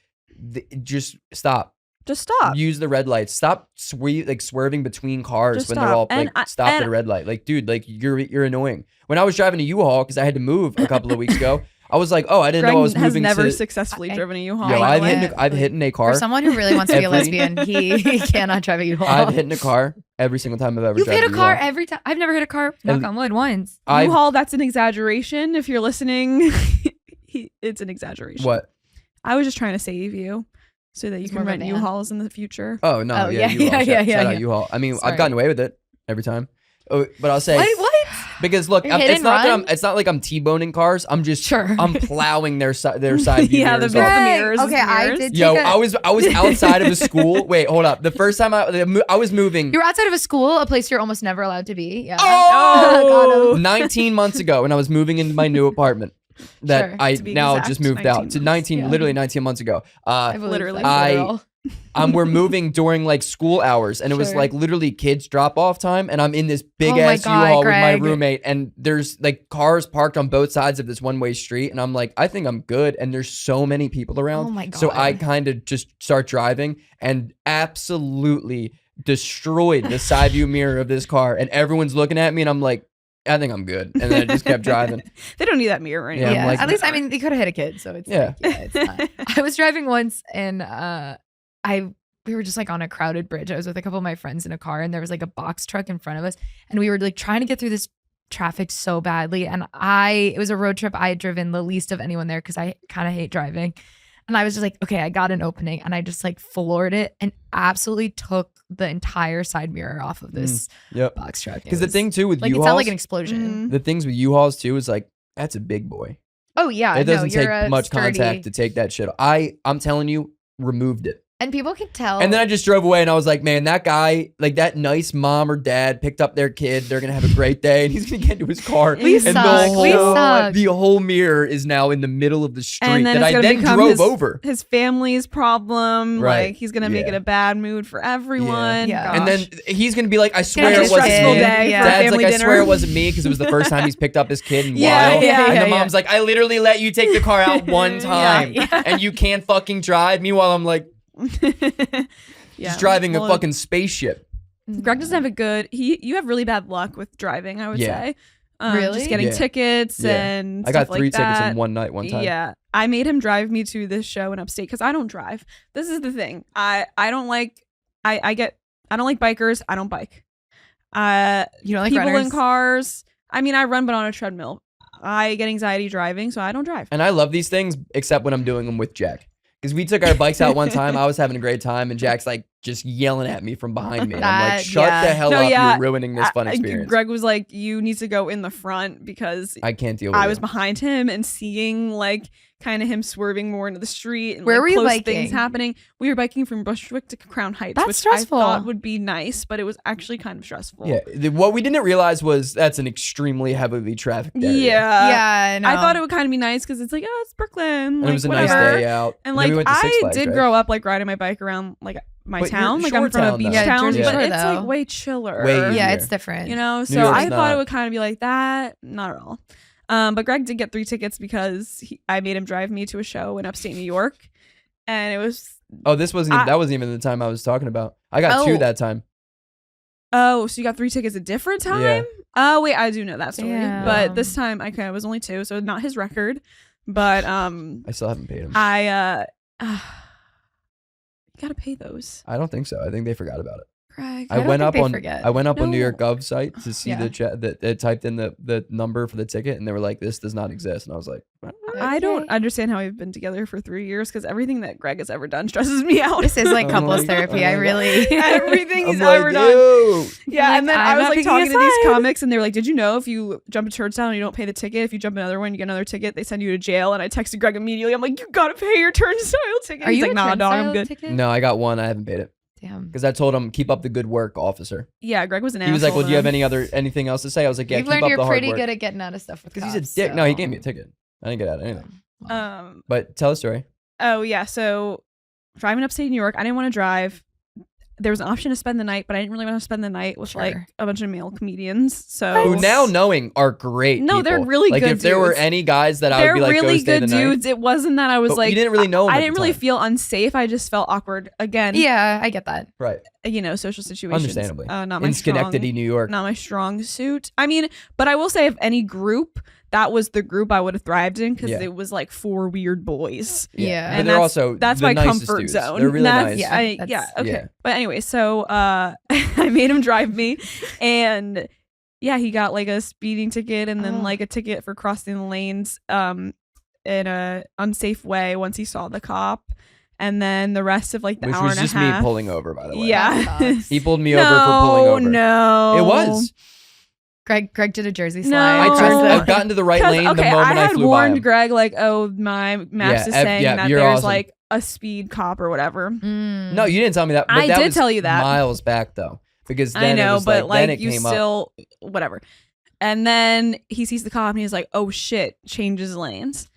just stop.
Just stop.
Use the red lights. Stop swerving between cars
Just
when
stop.
they're all
And
like stopped at a red light. Like, dude, like you're annoying. When I was driving a U-Haul because I had to move a couple of weeks ago, I was like, oh, I didn't
Greg
know I was
has
moving
never
to.
successfully driven a U-Haul.
Yo,
I
I've
know
hit
it.
in a car.
For someone who really wants to be a
Every-
lesbian, he cannot drive a U-Haul.
I've hit in a car every single time I've ever.
You've hit a
driven
car
U-Haul.
every time. I've never hit a car. Knock
And
on wood once.
U-Haul, that's an exaggeration. If you're listening, it's an exaggeration.
What?
I was just trying to save you so that you
It's
can
more of a
rent
van.
U-Hauls in the future.
Oh no,
Oh,
yeah,
yeah,
U-Haul.
yeah,
Shout
yeah.
out U-Haul. I mean,
Sorry.
I've gotten away with it every time. Oh, but I'll say
What?
because look,
You're hit
it's
and
not that
run?
it's not like I'm T-boning cars. I'm just
Sure.
I'm plowing their side view
Yeah, the
mirrors
both
off.
the
Right.
mirrors.
Okay, I
mirrors.
did.
Yo,
take a-
I was outside of a school. Wait, hold up. The first time I was moving
You were outside of a school, a place you're almost never allowed to be. Yeah.
Oh!
Got him.
19 months ago when I was moving into my new apartment that
Sure.
I
To be
now
exact,
just moved out to
19
19
months.
literally 19 months ago.
I believe
literally.
that's literal.
We're moving during like school hours, and it was
Sure.
like literally kids drop off time, and I'm in this big
Oh my
ass
God,
U-Haul with my
Greg.
roommate, and there's like cars parked on both sides of this one-way street, and I'm like, I think I'm good, and there's so many people around.
Oh my
So
God.
I kind of just start driving and absolutely destroyed the side view mirror of this car, and everyone's looking at me, and I'm like, I think I'm good, and then I just kept driving.
They don't need that mirror anymore.
Yeah, I'm like-
at least I mean they could have hit a kid, so it's
Yeah.
like, it's not. I was driving once and we were just like on a crowded bridge. I was with a couple of my friends in a car and there was like a box truck in front of us and we were like trying to get through this traffic so badly and it was a road trip. I had driven the least of anyone there because I kind of hate driving. And I was just like, okay, I got an opening and I just like floored it and absolutely took the entire side mirror off of this
Yep.
box truck. It
Because the
was-
thing too with
like it
U-Hauls,
sounded like an explosion.
the things with U-Hauls too is like that's a big boy.
Oh yeah,
It doesn't
no, you're
take
a
much
sturdy-
contact to take that shit. I'm telling you, removed it.
And people can tell.
And then I just drove away and I was like, man, that guy, like that nice mom or dad picked up their kid. They're going to have a great day. And he's going to get into his car.
We
and
suck. We suck.
the whole mirror is now in the middle of the street
And then
that
it's
I
gonna
then
become
drove over.
his family's problem.
Right.
Like he's gonna make
Yeah.
it a bad mood for everyone.
Yeah.
And then
Gosh.
he's going to be like, I
Gonna
swear
have
it
a
wasn't
stressful
me.
day
Yeah.
for a
Dad's
family
like,
dinner.
I swear it wasn't me because it was the first time he's picked up his kid in a
Yeah,
while.
yeah,
And
yeah,
the mom's like, I literally let you take the car out one time
yeah.
and you can't fucking drive. Meanwhile, I'm like,
Yeah.
just driving
Well,
a fucking spaceship.
Greg doesn't have a good. You have really bad luck with driving. I would
Yeah.
say.
Really?
Just getting tickets and
I got
stuff
3
like
tickets
that.
in one night, one time.
Yeah, I made him drive me to this show in upstate because I don't drive. This is the thing. I don't like. I don't like bikers. I don't bike.
You don't like
people
runners?
in cars. I mean, I run, but on a treadmill. I get anxiety driving, so I don't drive.
And I love these things, except when I'm doing them with Jack. Because we took our bikes out one time. I was having a great time, and Jack's like just yelling at me from behind me. And I'm like, shut the hell up. You're ruining this fun experience.
Greg was like, you need to go in the front because
I can't deal with it.
I was behind him and seeing like kind of him swerving more into the street and
Where
like,
were you
close
biking?
things happening. We were biking from Bushwick to Crown Heights,
That's
which
stressful.
I thought would be nice, but it was actually kind of stressful.
Yeah. What we didn't realize was that's an extremely heavily trafficked area.
Yeah.
I know.
I thought it would kind of be nice because it's like, oh, it's Brooklyn.
And
like,
it was a
whatever.
nice day out.
And
then
like
we went to Six
I
Flags,
did
right?
grow up like riding my bike around like my
But
town.
you're
Like I'm from a
Shoretown,
beach
though.
town,
Jersey
but
Shore,
it's
though.
like way chiller.
Way
Yeah,
easier.
it's different.
You know,
New
so
York's
I thought
not.
it would kind of be like that. Not at all. But Greg did get 3 tickets because I made him drive me to a show in upstate New York, and it was
Oh, this wasn't even, that wasn't even the time I was talking about. I got 2 that time.
oh, so you got 3 tickets a different time?
Yeah.
Oh wait, I do know that story,
Damn.
but this time I was only 2, so not his record. But
I still haven't paid him.
you gotta pay those,
I don't think so. I think they forgot about it.
Greg.
I went up on
forget.
I went up on New
No.
York Gov site to see
Yeah.
the chat that it typed in the number for the ticket, and they were like, "This does not exist." And I was like,
I don't
Okay.
understand how we've been together for 3 years because everything that Greg has ever done stresses me out.
This is like
I'm
couples
like-
therapy.
I'm
I
like-
really.
Everything he's
I'm like,
ever done.
"Dude."
Yeah,
Like,
and then
I'm
I was
not
like
picking
talking
a
to these
side.
comics, and they were like, "Did you know if you jump a church down and you don't pay the ticket, if you jump another one, you get another ticket, they send you to jail?" And I texted Greg immediately. I'm like, "You gotta pay your turnstile ticket."
Are
He's
you
like,
a
"Nah, dog, I'm
turnstile
good."
ticket?
No, I got 1. I haven't paid it
Damn.
because I told him keep up the good work, officer.
Yeah, Greg was an
He was like,
asshole,
"Well, do you have
though.
anything else to say?" I was like, "Yeah,
You've
keep
learned
up
you're
the hard
pretty
work."
good at getting out of stuff with
Because
cops.
he's a dick. No, he
so-
gave me a ticket. I didn't get out of anything.
Wow.
But tell a story.
Oh yeah, so driving upstate New York, I didn't want to drive. There was an option to spend the night, but I didn't really want to spend the night with like
Sure.
a bunch of male comedians. So
Who now knowing are great.
No, they're
people.
really
like,
good
if there were
dudes.
any guys that I
they're
would be like,
really
go stay
good
the night.
dudes. It wasn't that I was
But
like
you didn't really know 'em
I
at
didn't
the
really
time.
feel unsafe. I just felt awkward again.
Yeah, I get that.
Right.
You know, social situations.
Understandably.
Not my
In Schenectady,
strong,
New York.
not my strong suit. I mean, but I will say, if any group, that was the group I would have thrived in because
Yeah.
it was like 4 weird boys.
Yeah.
But
And
they're
that's-
also
That's
the
my
nicest
comfort
dudes.
zone.
They're really
That's-
nice.
Yeah,
yeah. Okay.
yeah.
But anyway, so I made him drive me, and yeah, he got like a speeding ticket and then
Oh.
like a ticket for crossing the lanes in a unsafe way once he saw the cop, and then the rest of like the
Which
hour
was
and
just
a
me
half.
pulling over, by the way.
Yeah.
That sucks.
He pulled me over for pulling over.
No,
It was.
Greg did a Jersey
No.
slide.
I
across
turned.
the-
I've gotten to the right
'Cause,
lane
okay,
the moment
I
I
had
flew by
warned
him.
Greg like, oh, my maps is saying
yeah,
that
you're
there's
awesome.
like a speed cop or whatever.
Mm.
No, you didn't tell me that. But
I
that
did
was
tell you that.
miles back though, because then
I know,
it was
but
then
like
it
you
came up.
still whatever. And then he sees the cop and he's like, "Oh shit!" Changes lanes,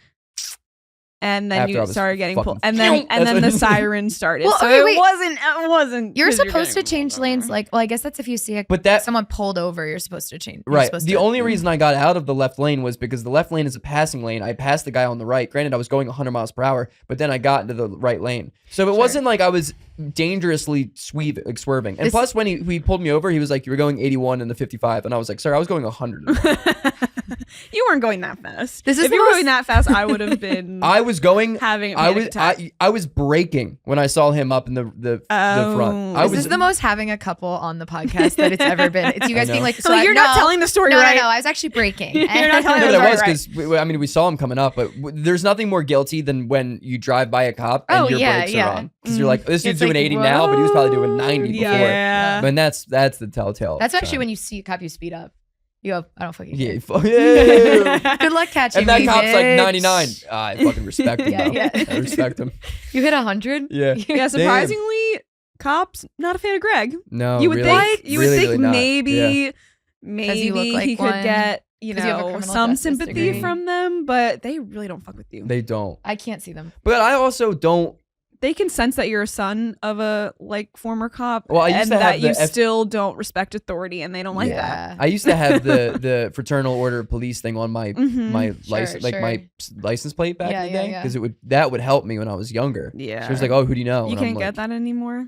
and then
After I
you
was
started getting
fucking-
pulled, and then
That's
the
what-
siren started.
Well,
so
okay,
it
wait.
wasn't.
You're
'cause
supposed to
getting
change
pulled
lanes.
over.
Like, well, I guess that's if you see
But that
someone pulled over. You're supposed to change. You're
right.
supposed
The
to-
only reason I got out of the left lane was because the left lane is a passing lane. I passed the guy on the right. Granted, I was going 100 miles per hour, but then I got into the right lane. So it wasn't like I was dangerously swerving. And
This-
plus, when he pulled me over, he was like, "You were going 81 in the 55," and I was like, "Sir, I was going 100."
You weren't going that fast.
This is
if
the
you were
most-
going that fast, I would have been
I was going.
having. A
I
panic
was.
attack.
I was braking when I saw him up in the front. I
Oh.
This is the most having a couple on the podcast that it's ever been. It's you guys
know.
being like,
So you're not telling the story
No,
right.
no, I was actually breaking.
You're not telling
No,
the
but it
story
was
right.
because I mean we saw him coming up, but there's nothing more guilty than when you drive by a cop and
Oh,
your
yeah,
brakes
yeah.
are on because you're like, this dude's
It's
doing
like,
80 now, but he was probably doing 90 before.
Yeah.
And that's the telltale.
That's actually
sign.
when you see a cop, you speed up. You go, I don't fucking
Yeah,
care.
yeah.
Good luck catching
And that
me,
cop's like
bitch.
99. I fucking respect him.
Yeah,
bro.
yeah.
I respect him.
You hit 100.
Yeah.
Yeah, surprisingly, cops not a fan of Greg.
No,
You would
really,
think you would
really,
think
really not.
maybe
Yeah.
maybe
look like
he could
one.
get
'Cause you have a criminal
some
justice
sympathy
degree.
from them, but they really don't fuck with you.
They don't.
I can't see them.
But I also don't.
They can sense that you're a son of a like former cop,
Well, I used
and
to have
that
the
you
F-
still don't respect authority, and they don't like that.
I used to have the fraternal order of police thing on my
Mhm.
my
Sure,
license, like my license plate back
Yeah,
in the
yeah,
day,
yeah.
because that would help me when I was younger.
Yeah,
So it was like, oh, who do you know?
you
And I'm
can't
like,
get that anymore.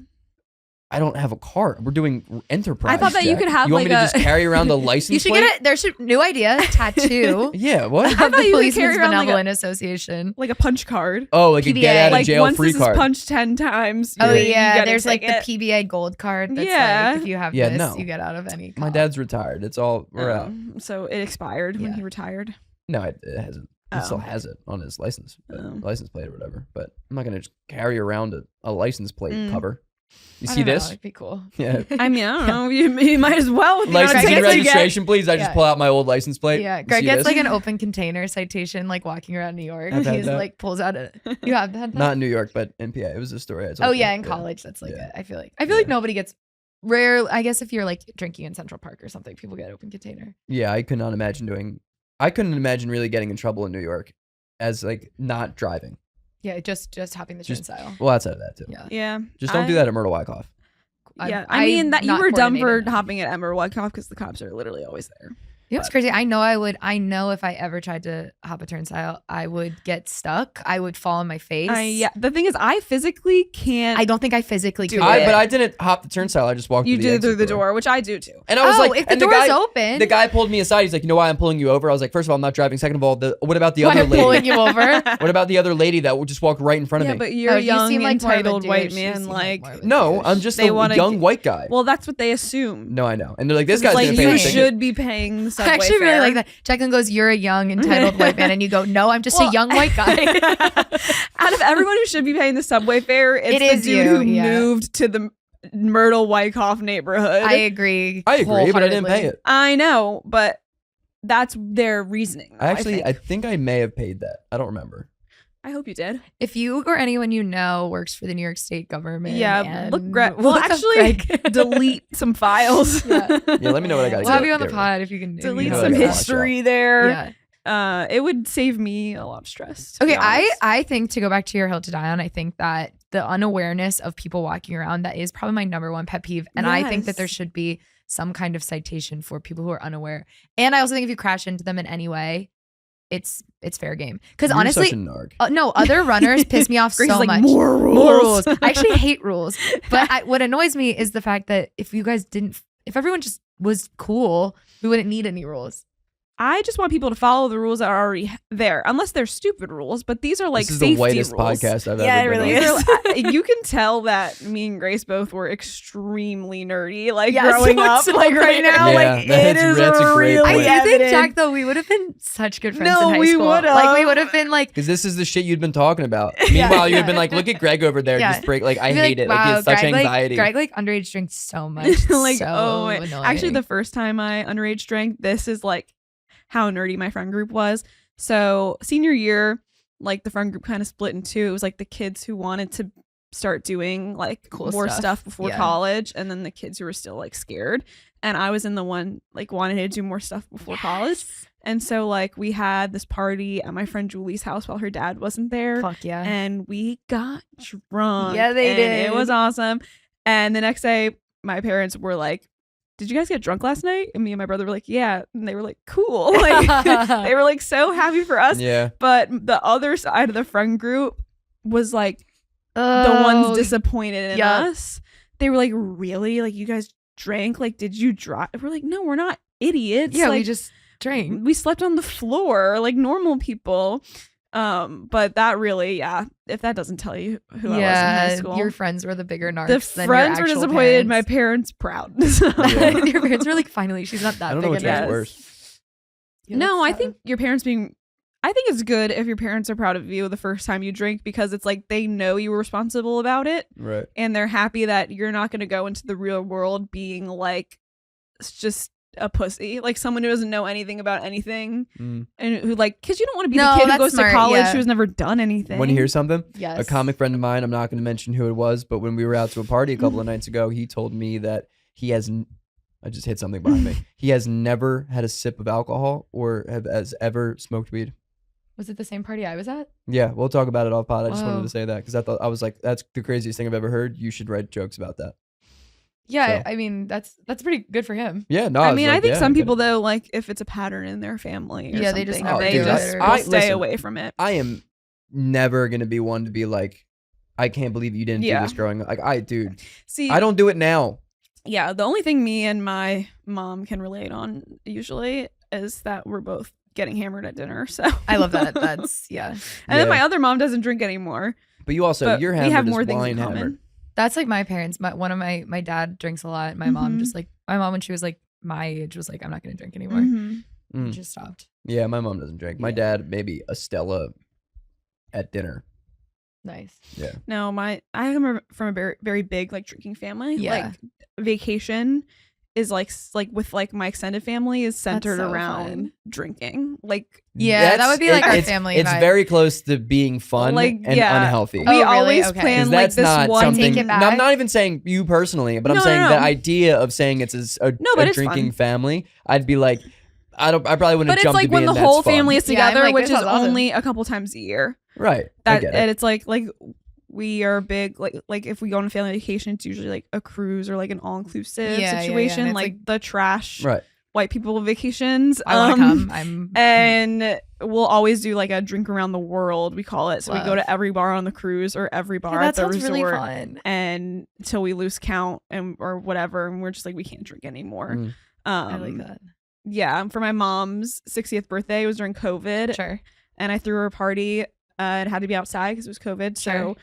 I don't have a car. We're doing enterprise.
I thought that you could have
You want
like
me to
a.
just carry around the license
You should
plate?
get it. There's a new idea. Tattoo.
Yeah, what?
Of
thought
the
you could
Policeman's
carry around like a-
Benevolent Association.
like a punch card.
Oh, like a
PBA.
get out of
Like
jail
once
free
this is
card.
punched 10 times.
Oh
you
yeah,
get a
there's like the
ticket.
PBA gold card. That's
Yeah.
like if you have
Yeah,
this,
no.
you get out of any.
My
call.
dad's retired. It's all we're out.
So it expired when
Yeah.
he retired.
No, it hasn't. He
Oh.
still has it on his license,
Oh.
license plate or whatever. But I'm not gonna just carry around a license plate cover. You
I
see
don't know,
this?
It'd be cool.
Yeah.
I mean, I don't know. You might as well. With the amount of
License and
tickets you get.
registration, please. I just
Yeah.
pull out my old license plate.
Yeah,
You
Greg
see
gets
this?
like an open container citation, like walking around New York.
I've had
He's
that.
like pulls out a. You have had that?
Not in New York, but in PA. It was a story I told
Oh
you.
yeah, in college, that's like
Yeah.
I feel like nobody gets rare. I guess if you're like drinking in Central Park or something, people get open container.
Yeah, I could not imagine I couldn't imagine really getting in trouble in New York as like not driving.
Yeah, just hopping the
Just-
turnstile.
Well, outside of that too.
Yeah.
Yeah.
Just don't do that at Myrtle Wyckoff.
Yeah. I mean, that you
not
were dumb for
coordinated enough.
hopping at Ember Wyckoff because the cops are literally always there.
You know what's crazy? I know if I ever tried to hop a turnstile, I would get stuck. I would fall on my face.
Yeah. The thing is, I physically can't.
I don't think I physically could.
But I didn't hop the turnstile. I just walked
You
through the
did
exit
through the door, which I do too.
And I was like,
if the
and
door's
guy,
open,
the guy pulled me aside. He's like, you know why I'm pulling you over? I was like, first of all, I'm not driving. Second of all, what about the
why
other
I'm pulling
lady?
you over.
What about the other lady that would just walk right in front of
Yeah,
me?
but you're
Oh,
a
you
young,
seem like more of a
entitled white
douche. You
man.
seem
Like,
more of a
No,
douche.
I'm just
They
a
wanna
young
get-
white guy.
well, that's what they assume.
No, I know. And they're like, this
It's
guy's
like
gonna pay
you
the ticket.
should be paying the
I
subway
actually
fare.
really like that. Jaclyn goes, "You're a young entitled white man," and you go, "No, I'm just a young white guy."
Out of everyone who should be paying the subway fare, it's
It
the
is
dude
you,
who
yeah.
moved to the Myrtle Wyckoff neighborhood.
I agree.
I agree, but I didn't pay
wholeheartedly.
it.
I know, but that's their reasoning.
I think I may have paid that. I don't remember.
I hope you did.
If you or anyone you know works for the New York State government,
Yeah,
and
look, Well,
look up
actually,
Greg.
delete some files.
Yeah.
Yeah, let me know what I got.
We'll have you on the pod if you can
Delete
know
some
what I got.
history there.
Yeah.
It would save me a lot of stress. to
Okay,
be honest.
I think to go back to your hill to die on, I think that the unawareness of people walking around, that is probably my number one pet peeve. And I think that there
Yes.
should be some kind of citation for people who are unaware. And I also think if you crash into them in any way, it's fair game. Because
You're
honestly,
such a narc.
no, other runners piss me off
Grace
so
is like,
much.
more rules.
More rules. I actually hate rules. But what annoys me is the fact that if you guys if everyone just was cool, we wouldn't need any rules.
I just want people to follow the rules that are already there, unless they're stupid rules. But these are like
This is
safety
the whitest
rules.
podcast I've
Yeah,
ever
it
been
really
on.
is. You can tell that me and Grace both were extremely nerdy, like
Yeah,
growing
so
up.
it's
Like right now,
Yeah,
like it
that's-
is
that's a great
really
point.
I do think,
evident.
Jack, though, we would have been such good friends
No,
in high
we
school.
would've.
Like, we would have been like,
Because this is the shit you'd been talking about. Meanwhile, you'd been like, look at Greg over there,
Yeah.
just break. Like, I
you'd be
hate it. Like, he
wow,
has such
Greg,
anxiety.
Greg, underage drinks so much.
like
so
oh my-
annoying.
actually the first time I underage drank, this is like how nerdy my friend group was. So senior year, like the friend group kind of split in two. It was like the kids who wanted to start doing like
Cool
more
stuff.
stuff before
Yeah.
college, and then the kids who were still like scared. And I was in the one like wanting to do more stuff before college. And so like we had this party at my friend Julie's house while her dad wasn't there.
Fuck yeah.
And we got drunk.
Yeah, they
and
did.
It was awesome. And the next day, my parents were like, "Did you guys get drunk last night?" And me and my brother were like, "Yeah." And they were like, "Cool." Like they were like so happy for us.
Yeah.
But the other side of the friend group was like the ones disappointed in
yeah.
us. They were like, "Really? Like you guys drank? Like did you drive?" We're like, "No, we're not idiots.
Yeah,
like,
we just drank.
we slept on the floor like normal people." But that really, yeah, if that doesn't tell you who I was in high school.
Your friends were the bigger narcs
The
than
friends
your
were
actual
disappointed. My
parents.
parents proud. So-
Yeah.
Your parents were like, finally, she's not that
I don't know
big
which
a
one's
nerd.
worse.
Yeah,
No,
that's
I think your parents I think it's good if your parents are proud of you the first time you drink, because it's like they know you were responsible about it,
Right.
and they're happy that you're not going to go into the real world being like just a pussy, like someone who doesn't know anything about anything,
Mm.
and who like, because you don't want to be
No,
the kid who
that's
goes
smart,
to college
yeah.
who has never done anything.
Want to hear something?
Yes.
A comic friend of mine, I'm not going to mention who it was, but when we were out to a party a couple of nights ago, he told me that he has, I just hit something behind me. He has never had a sip of alcohol or has ever smoked weed.
Was it the same party I was at?
Yeah, we'll talk about it off pod. I just wanted
Wow.
to say that because I was like, that's the craziest thing I've ever heard. You should write jokes about that.
Yeah,
So.
I mean, that's pretty good for him.
Yeah, no.
I
was
mean,
like,
I think
yeah,
some
get
people
it.
though, like if it's a pattern in their family, or
Yeah, they just
something,
never
they
do
just
it.
will
I-
stay
listen,
away from it.
I am never gonna be one to be like, I can't believe you didn't do this growing up. Like
See,
I don't do it now.
Yeah, the only thing me and my mom can relate on usually is that we're both getting hammered at dinner. So
I love that. That's And
then my other mom doesn't drink anymore.
But you also, you're hammered.
We have more
as
things
wine
in common.
hammered.
That's like my parents. My dad drinks a lot. My mom just like, my mom when she was like my age was like, I'm not gonna drink anymore. Just stopped.
Yeah, my mom doesn't drink. My dad maybe a Stella at dinner.
Nice.
Yeah.
No, I come from a very, very big like drinking family.
Yeah.
Like vacation is like with like my extended family is centered
so
around
fun.
drinking. Like
that would be like our family.
It's
vibe.
very close to being fun and unhealthy.
We
really?
always
Okay.
plan
that's
like this
not
one.
something.
Take it
No,
back.
I'm not even saying you personally, but I'm saying the idea of saying it's a
it's
drinking
fun.
family. I'd be like, I probably wouldn't.
But it's
jump
like
to
when
being
the whole
that's fun.
family is
Yeah, I'm
together,
like,
which
this
is
is awesome.
only a couple times a year.
Right. I get it.
And it's like we are big like if we go on a family vacation, it's usually like a cruise or like an all inclusive situation,
and
like the trash
Right.
white people vacations.
I want to come.
And we'll always do like a drink around the world, we call it. So we go to every bar on the cruise or every bar at the resort.
Really fun.
And until we lose count or whatever, and we're just like we can't drink anymore.
I like that.
Yeah, for my mom's 60th birthday, it was during COVID.
Sure.
And I threw her a party. It had to be outside because it was COVID.
Sure.
So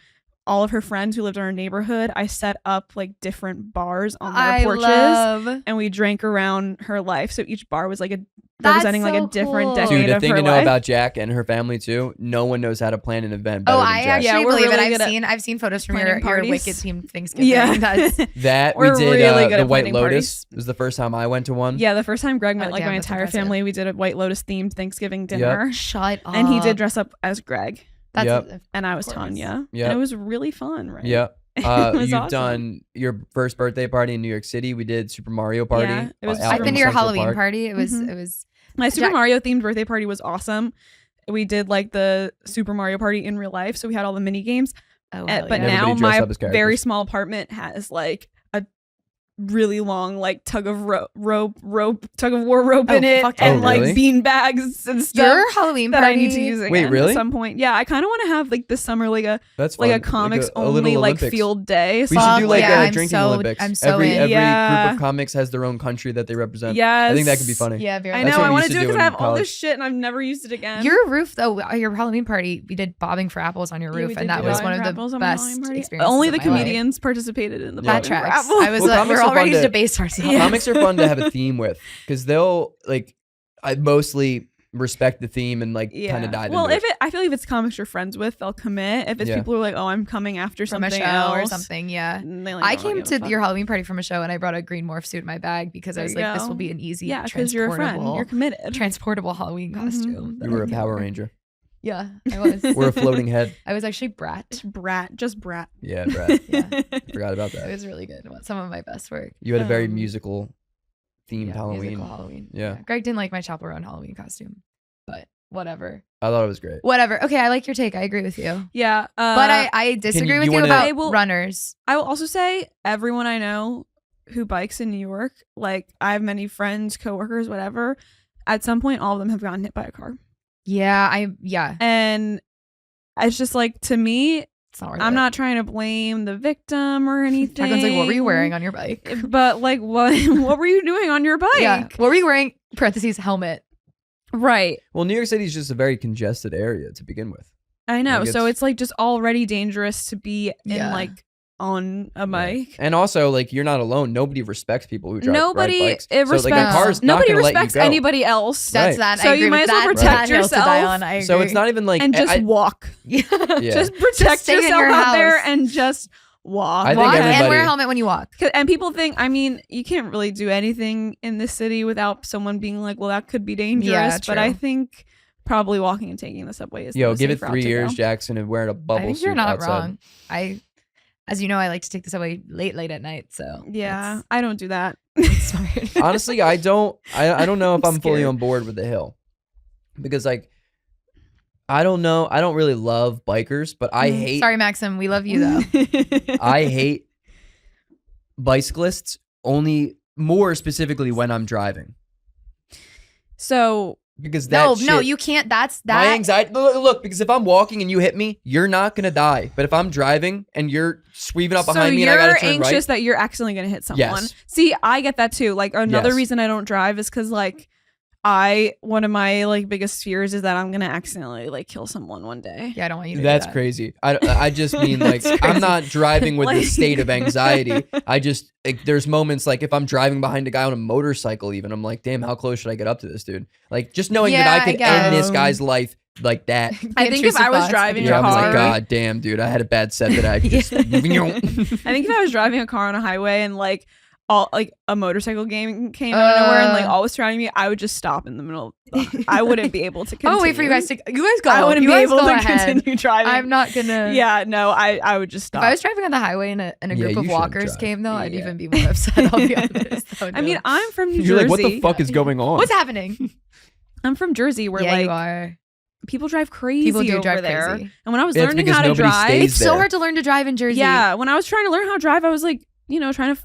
all of her friends who lived in our neighborhood, I set up like different bars on their porches, and we drank around her life. So each bar was like representing like a different decade
Dude, the
of
thing
her
to know
life.
about Jack and her family too, no one knows how to plan an event better than
I
Jack.
actually
we're
believe
really
it.
good
I've seen photos from your
planning parties.
Wicked themed Thanksgiving.
Yeah.
That we
We're
did
really good
the
at
White
planning
Lotus.
parties.
It was the first time I went to one.
Yeah, the first time Greg met like
damn,
my
that's
entire
impressive.
family, we did a White Lotus themed Thanksgiving dinner.
Shut up.
And he did dress up as Greg.
That's
And I was
course.
Tanya.
Yep.
And it was really fun, right?
Yeah.
It was
You've
awesome.
done your first birthday party in New York City. We did Super Mario Party.
Yeah, it was
out
I've
in
been to your
Central
Halloween
Park.
party. It was
Mhm.
it was
My Super
Jack-
Mario themed birthday party was awesome. We did like the Super Mario Party in real life, so we had all the mini games.
Oh,
But
hell yeah.
now
Everybody dressed
my
up as characters.
very small apartment has like a really long like tug of war rope in it,
fuck
and
yeah.
like
Really?
bean bags and stuff
Your Halloween
that
party.
I need to use again
Wait, really?
at some point. Yeah, I kind of want to have like this summer like a
That's
like
fun.
a comics
a little
only like
Olympics.
field day.
We should
Fuck
do like
yeah,
a
I'm
drinking
so-
Olympics.
I'm so
every
in.
group
Yeah.
of comics has their own country that they represent.
Yes.
I think that could be funny.
Yeah, very
I
That's
know.
what
I
we
want
used
to
to
do it
do
because I
in
have all this
college.
shit and I've never used it again.
Your roof though, your Halloween party, we did bobbing for apples on your
Yeah,
roof,
we
and
did
that
do
was
bobbing
one
for
of
apples
the
on my
best
Halloween party.
experiences.
Only
of
the
my life.
comedians participated in the
Yeah.
That
bobbing for
tracks.
apples.
I was
Well,
like,
comics
we're
are
all
fun
ready to
to-
debase ourselves.
Comics are fun to have a theme with because they'll like. I mostly respect the theme and like kind of dive
well,
into
if it, I feel like if it's comics you're friends with, they'll commit. If it's
Yeah.
people who are like, oh, I'm coming after
from a
something
show
else
or something. Yeah.
they, like,
I
don't really
came
give a
to
fuck.
your Halloween party from a show, and I brought a green morph suit in my bag because I
There
was
you
like, this
go.
will be an easy,
Yeah, because you're a friend.
transportable,
You're committed.
transportable Halloween costume. that
You were
I
a
can
Power
wear.
Ranger.
Yeah, I was.
We're a floating head.
I was actually Brat.
Brat, just brat.
Yeah, Brad.
Yeah,
Forgot about
it
that.
was really good. Some of my best work.
You had a very
Um,
musical themed
Yeah,
Halloween.
musical Halloween.
Yeah.
Greg didn't like my chaperone Halloween costume, but whatever.
I thought it was great.
Whatever. Okay, I like your take. I agree with you.
Yeah,
But I disagree
you
with you
wanna-
about
I will-
runners.
I will also say everyone I know who bikes in New York, like I have many friends, coworkers, whatever. At some point, all of them have gotten hit by a car,
Yeah.
and it's just like to me,
It's not worth
I'm
it.
not trying to blame the victim or anything.
Jaclyn's like, what were you wearing on your bike?
But like, what were you doing on your bike?
Yeah. What were you wearing? Parentheses, helmet.
Right.
Well, New York City is just a very congested area to begin with.
I know.
Like,
So it's like just already dangerous to be in
Yeah.
like on a bike.
And also, like, you're not alone. Nobody respects people who ride
Nobody
bikes.
it
So, like, a
respects.
car's not
Nobody
gonna let you
respects
go.
anybody else.
That's
Right.
that.
So
I
you
agree
might
with
as well
that.
protect
That hill to die
yourself.
on. I agree.
So it's not even like
and just walk.
Yeah.
Yeah.
Just protect
stay in
yourself
your
out there
house.
and just walk.
I think
Walk and
everybody-
wear a helmet when you walk.
And people think, I mean, you can't really do anything in this city without someone being like, well, that could be dangerous.
Yeah,
but I
true.
think probably walking and taking the subway is
Yo,
the
give it
safe route
3
to
years,
go.
Jackson, and wearing a bubble
I think
suit
you're not
outside.
wrong. As you know, I like to take this away late at night. So
Yeah, I don't do that.
it's smart.
Honestly, I don't know if
I'm
I'm fully
scared.
on board with the hill. Because like I don't know. I don't really love bikers, but I hate
Sorry, Maxim. We love you though.
I hate bicyclists only more specifically when I'm driving.
So
because that
no, you can't. That's that.
My anxiety. Look, because if I'm walking and you hit me, you're not gonna die. But if I'm driving and you're sweeping up behind me and I gotta turn right,
so you're anxious that you're accidentally gonna hit someone.
Yes.
See, I get that too. Like another reason I don't drive is because like one of my like biggest fears is that I'm gonna accidentally like kill someone one day.
Yeah, I don't want you to
That's
do that.
crazy. I just mean like I'm not driving with the state of anxiety. I just like, there's moments like if I'm driving behind a guy on a motorcycle, even I'm like, damn, how close should I get up to this dude? Like just knowing that I could end this guy's life like that.
I think if I was driving a car,
I was like, God damn, dude, I had a bad set that I just. I think
if I was driving a car on a highway and like a motorcycle game came out of nowhere and like all was surrounding me, I would just stop in the middle. I wouldn't be able to continue.
Oh, wait for you guys to go.
I wouldn't be able to continue driving.
I'm not gonna.
Yeah, no, I would just stop.
If I was driving on the highway and a group of walkers came though, I'd even be more upset. I'll be honest.
I mean, I'm from New Jersey.
You're like, what the fuck is going on?
What's happening?
I'm from Jersey, where
you are.
People drive crazy.
People do drive
there.
crazy.
And when I was learning how to drive,
it's so hard to learn to drive in Jersey.
Yeah, when I was trying to learn how to drive, I was like, trying to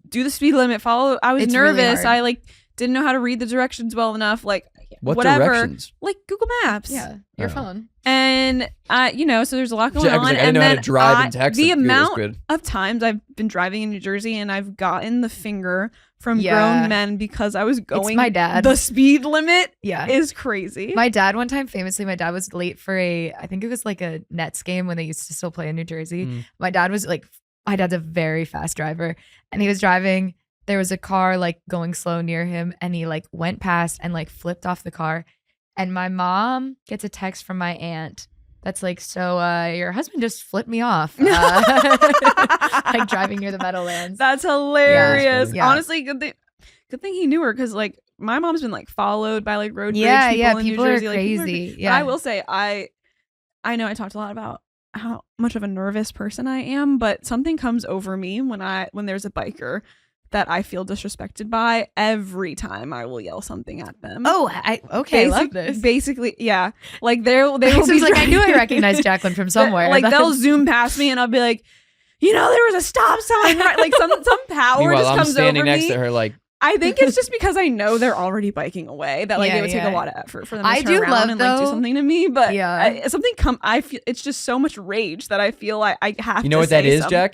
do the speed limit, I was nervous.
Really
I like didn't know how to read the directions well enough. Like
whatever. Directions?
Like Google Maps.
Yeah, your phone.
And so there's a lot going on.
Like, I didn't know how to drive in Texas.
The amount of times I've been driving in New Jersey and I've gotten the finger from grown men because I was going
my dad.
The speed limit is crazy.
My dad one time, famously, my dad was late for I think it was like a Nets game when they used to still play in New Jersey. My dad's a very fast driver and he was driving. There was a car like going slow near him and he like went past and like flipped off the car. And my mom gets a text from my aunt that's like, so your husband just flipped me off. Like driving near the Meadowlands.
That's hilarious.
Yeah.
Honestly, good thing he knew her because like my mom's been like followed by like road rage people in New Jersey.
Are crazy.
But I will say I know I talked a lot about how much of a nervous person I am, but something comes over me when there's a biker that I feel disrespected by. Every time I will yell something at them.
Oh, I love this.
Basically, yeah. Like they will be
like, I knew I recognized Jaclyn from somewhere.
Like they'll zoom past me and I'll be like, there was a stop sign, right? Like some power
Meanwhile,
just comes over me.
I'm standing next to her like.
I think it's just because I know they're already biking away that like it would take a lot of effort for them to turn around and like do something to me. But I feel it's just so much rage that I feel like I have to.
You know what that is,
something.
Jack?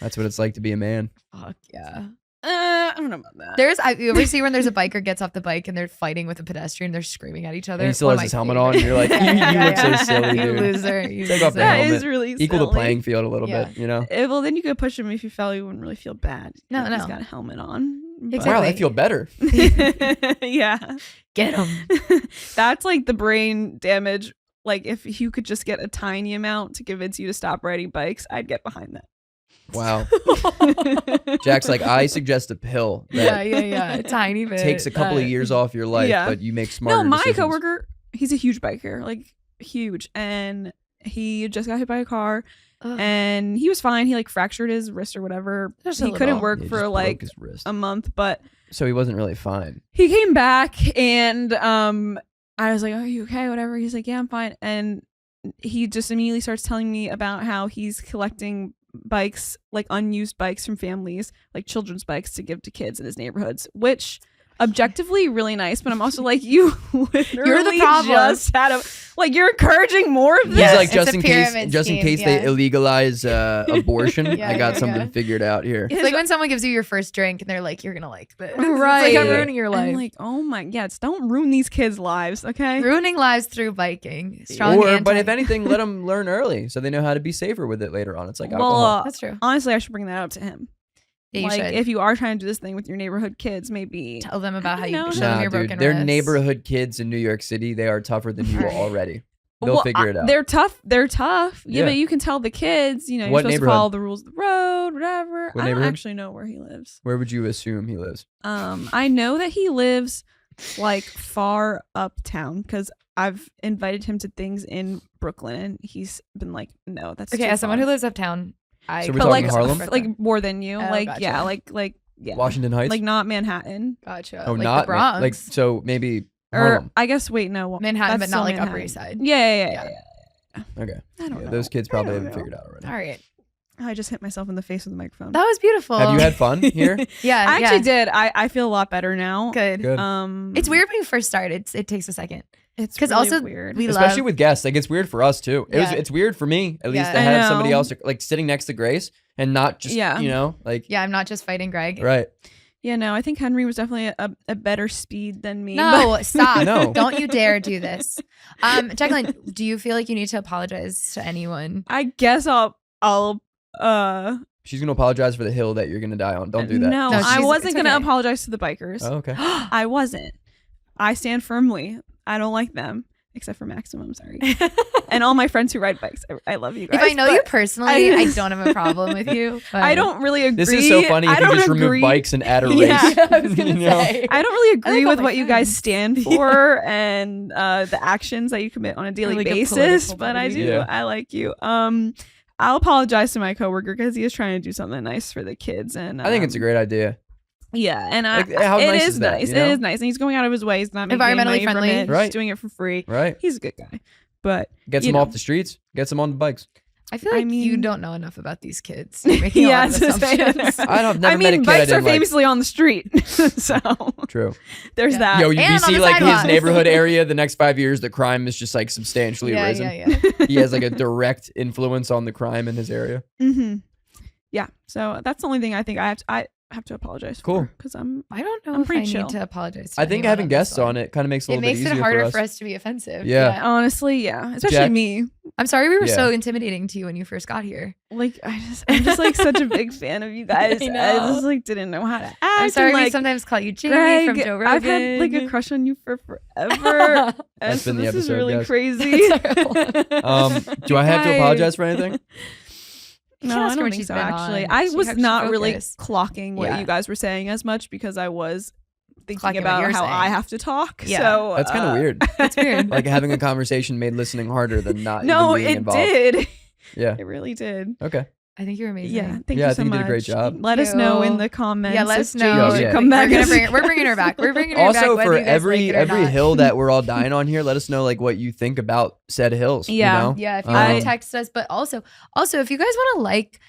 That's what it's like to be a man.
Fuck yeah.
I don't know about that.
You ever see when there's a biker gets off the bike and they're fighting with a pedestrian, they're screaming at each other.
And he still has his helmet on and you're like, you look so silly, dude.
You loser.
Take off the helmet.
Is really
Equal
silly.
the playing field a little bit,
Well, then you could push him if you fell. You wouldn't really feel bad.
No.
He's got a helmet on.
Exactly.
Wow, I feel better.
Yeah.
Get him.
That's like the brain damage. Like if you could just get a tiny amount to convince you to stop riding bikes, I'd get behind that.
Wow. Jack's like, I suggest a pill. That
A tiny bit.
takes a couple of years off your life, but you make smarter
decisions. No, my coworker, he's a huge biker, like huge. And he just got hit by a car and he was fine. He like fractured his wrist or whatever. He couldn't work for like a month, but.
So he wasn't really fine.
He came back and I was like, are you okay? Whatever. He's like, yeah, I'm fine. And he just immediately starts telling me about how he's collecting bikes, like unused bikes from families, like children's bikes to give to kids in his neighborhoods, which objectively really nice, but I'm also like, you're the problem. Just had you're encouraging more of this.
He's like, just in case they illegalize abortion, I got something figured out here.
It's like when someone gives you your first drink and they're like, you're gonna like this.
Right.
It's like I'm ruining your life.
I'm like, oh my, don't ruin these kids' lives, okay?
Ruining lives through biking.
But if anything, let them learn early so they know how to be safer with it later on. It's like alcohol.
That's true.
Honestly, I should bring that up to him.
Yeah, you should.
If you are trying to do this thing with your neighborhood kids, maybe
tell them about how you show them your broken
They're
wrists.
neighborhood kids in New York City. They are tougher than you already. They'll figure it out.
They're tough. Yeah, but you can tell the kids, you're supposed to follow the rules of the road, whatever. I don't actually know where he lives.
Where would you assume he lives?
I know that he lives like far uptown because I've invited him to things in Brooklyn and he's been like, no, that's
okay. As someone who lives uptown,
so we're talking Harlem?
Like more than you.
Gotcha.
Yeah.
Washington Heights?
Like not Manhattan.
Gotcha.
Oh,
like
not
the Bronx.
so maybe Harlem.
I guess no.
Manhattan, but not like Upper East Side.
Yeah.
Okay.
I don't know.
Those kids probably haven't figured out already.
All right.
I just hit myself in the face with the microphone.
That was beautiful.
Have you had fun here?
Yeah,
I actually did. I feel a lot better now.
Good.
It's
It's weird when you first start. It takes a second.
It's
Because
really
also
weird.
Especially with guests. Like, it's weird for us too. It's weird for me, at least, to
I
have somebody
know.
else like sitting next to Grace and not just, you know, like.
Yeah, I'm not just fighting Greg.
Right.
Yeah, no, I think Henry was definitely a better speed than me.
No, stop.
No.
Don't you dare do this. Jaclyn, do you feel like you need to apologize to anyone?
I guess I'll
She's going to apologize for the hill that you're going to die on. Don't do that.
No,
No,
I wasn't
it's
going to
okay.
apologize to the bikers.
Oh, okay.
I wasn't. I stand firmly. I don't like them, except for Maximum, sorry. And all my friends who ride bikes. I love you guys.
If I know you
but
personally, I don't have a problem with you. But
I don't really agree.
This is so funny if
I
you
don't
just remove
agree.
bikes and add a race.
Yeah, I was gonna
You know?
say.
I don't really agree
all
with
my
what you guys
friends.
stand for and the actions that you commit on a daily
Like a
basis,
political
but I
party.
do.
Yeah.
I like you. I'll apologize to my coworker because he is trying to do something nice for the kids, and
I think it's a great idea.
yeah, and
Like, how
it
nice
is
is that,
nice.
you know?
It is nice, and he's going out of his way. He's not making any
Environmentally
money from
friendly.
it.
Right.
He's doing it for free.
Right.
He's a good guy, but
Gets
you
them
know.
off the streets. Gets them on the bikes.
I feel
I
like you
mean-
don't know enough about these kids. You're making a lot of
to say
assumptions.
that.
I've never
I
met a
mean,
kid I
bikes are
didn't like.
famously on the street, so
True.
there's
Yeah.
that.
Yo, you
And on
see
the
like his
sidewalks.
neighborhood area, the next 5 years, the crime is just like substantially
yeah,
risen.
yeah, yeah.
He has like a direct influence on the crime in his area.
Mm-hmm. Yeah, so that's the only thing I think I have to apologize
Cool.
for because I'm
I don't know
I'm
if I
pretty chill.
need to apologize. To
I think
anyone
having
on this
guests
one.
on it kind of makes it a
It
little
makes
bit
it
easier
harder
for us.
for us to be offensive.
Yeah.
honestly, yeah, especially
Jack-
me.
I'm sorry we were
Yeah.
so intimidating to you when you first got here.
Like I'm just like such a big fan of you guys.
I
I,
know.
just like didn't know how to act.
I'm sorry
and,
we
like,
sometimes call you Jamie
Greg,
from Joe Rogan.
I've had like a crush on you for forever.
That's
and so
been the
this is
episode,
really
guys.
crazy.
Do I have to
Guys.
apologize for anything?
You
No,
should
I
ask her
don't
when
think
she's
so.
been
Actually,
on.
I
She
was
helps you
not really
focus.
clocking what
Yeah.
you guys were saying as much because I was thinking
Clocking what
about
you're
how
saying.
I have to talk.
Yeah.
So
That's kind of weird.
That's weird.
Like having a conversation made listening harder than not
No,
even being
it
involved.
did.
Yeah.
It really did.
Okay.
I think you're amazing.
Yeah, thank
Yeah,
you
I
so
think you
much.
did a great job.
Let us know
you.
in the comments.
Yeah, let
if
us
Jamie
know.
should
Yeah.
come back.
We're bringing her back. We're bringing her back.
Also,
whether
for
you guys like it or
every
not.
hill that we're all dying on here, let us know like what you think about said hills.
Yeah.
You know?
Yeah, if you want
Um,
to text us, but also if you guys want to like,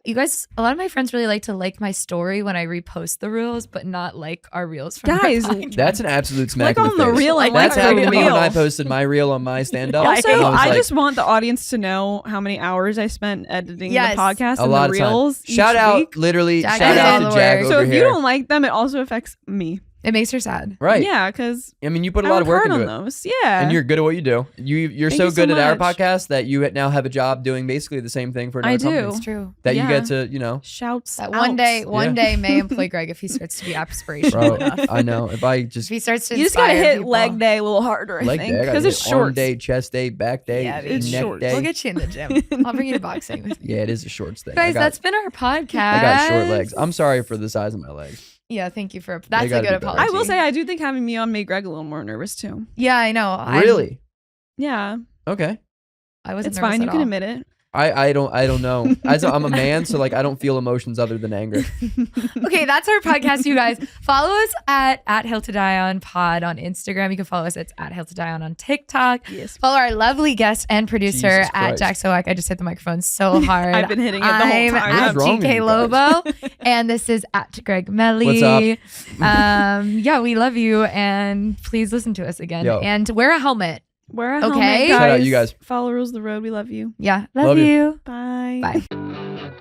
you guys, a lot of my friends really like to like my story when I repost the reels, but not like our reels from our
Guys,
podcast.
That's an absolute smack
Like
in the
on the
face.
reel, I
That's
like
happened to
the
me when
reel.
I posted my reel on my stand-up.
Also,
and was
I
like,
just want the audience to know how many hours I spent editing
Yes.
the podcast
a
and
lot
the
of time.
reels.
Shout
each
out,
week.
literally,
Jack
shout
does
out
all
to
the
Jack
work.
over
So if
here.
you don't like them, it also affects me.
It makes her sad.
Right.
Yeah, because
I mean, you put a
I
lot of work
hard
into
on
it.
those. Yeah,
And you're good at what you do. You're
Thank
so
you so
good at our
much.
podcast that you now have a job doing basically the same thing for another
I do.
company.
It's true.
That you
Yeah.
get to, you know,
shouts
That
out.
one
Yeah.
day may employ Greg if he starts to be aspirational
bro,
enough.
I know. If I
If
just
he starts to
You just gotta
inspire
hit
people.
leg day a little harder, I
leg
think,
day, I gotta
because it's
hit arm
short.
day, chest day, back day,
Yeah,
it's
neck
shorts.
day.
We'll get you in the gym. I'll bring you to boxing with me.
Yeah, it is a shorts thing.
Guys,
I got,
that's been our podcast.
I got short legs. I'm sorry for the size of my legs.
Yeah, thank you for that's a
gotta
good
be better.
apology.
I will say, I do think having me on made Greg a little more nervous too.
Yeah, I know.
Really?
Yeah,
Okay.
I wasn't
it's
nervous
fine.
at
You can
all.
admit it.
I don't know. I'm a man, so like I don't feel emotions other than anger.
Okay, that's our podcast, you guys. Follow us at Hill to Die On Pod on Instagram. You can follow us at Hill to Die On TikTok.
Yes.
Follow our lovely guest and producer
Jesus
at
Christ.
jacksowack. I just hit the microphone so hard.
I've been hitting it the whole
I'm
time.
at
What's wrong with you
gklobo, and this is at gregmelly.
What's up?
Yeah, we love you, and please listen to us again.
Yo.
And wear a helmet.
Wear a
Okay.
helmet, guys.
Shout out you guys.
Follow rules of the road. We love you.
Yeah,
Love
love
you.
you.
Bye.
Bye.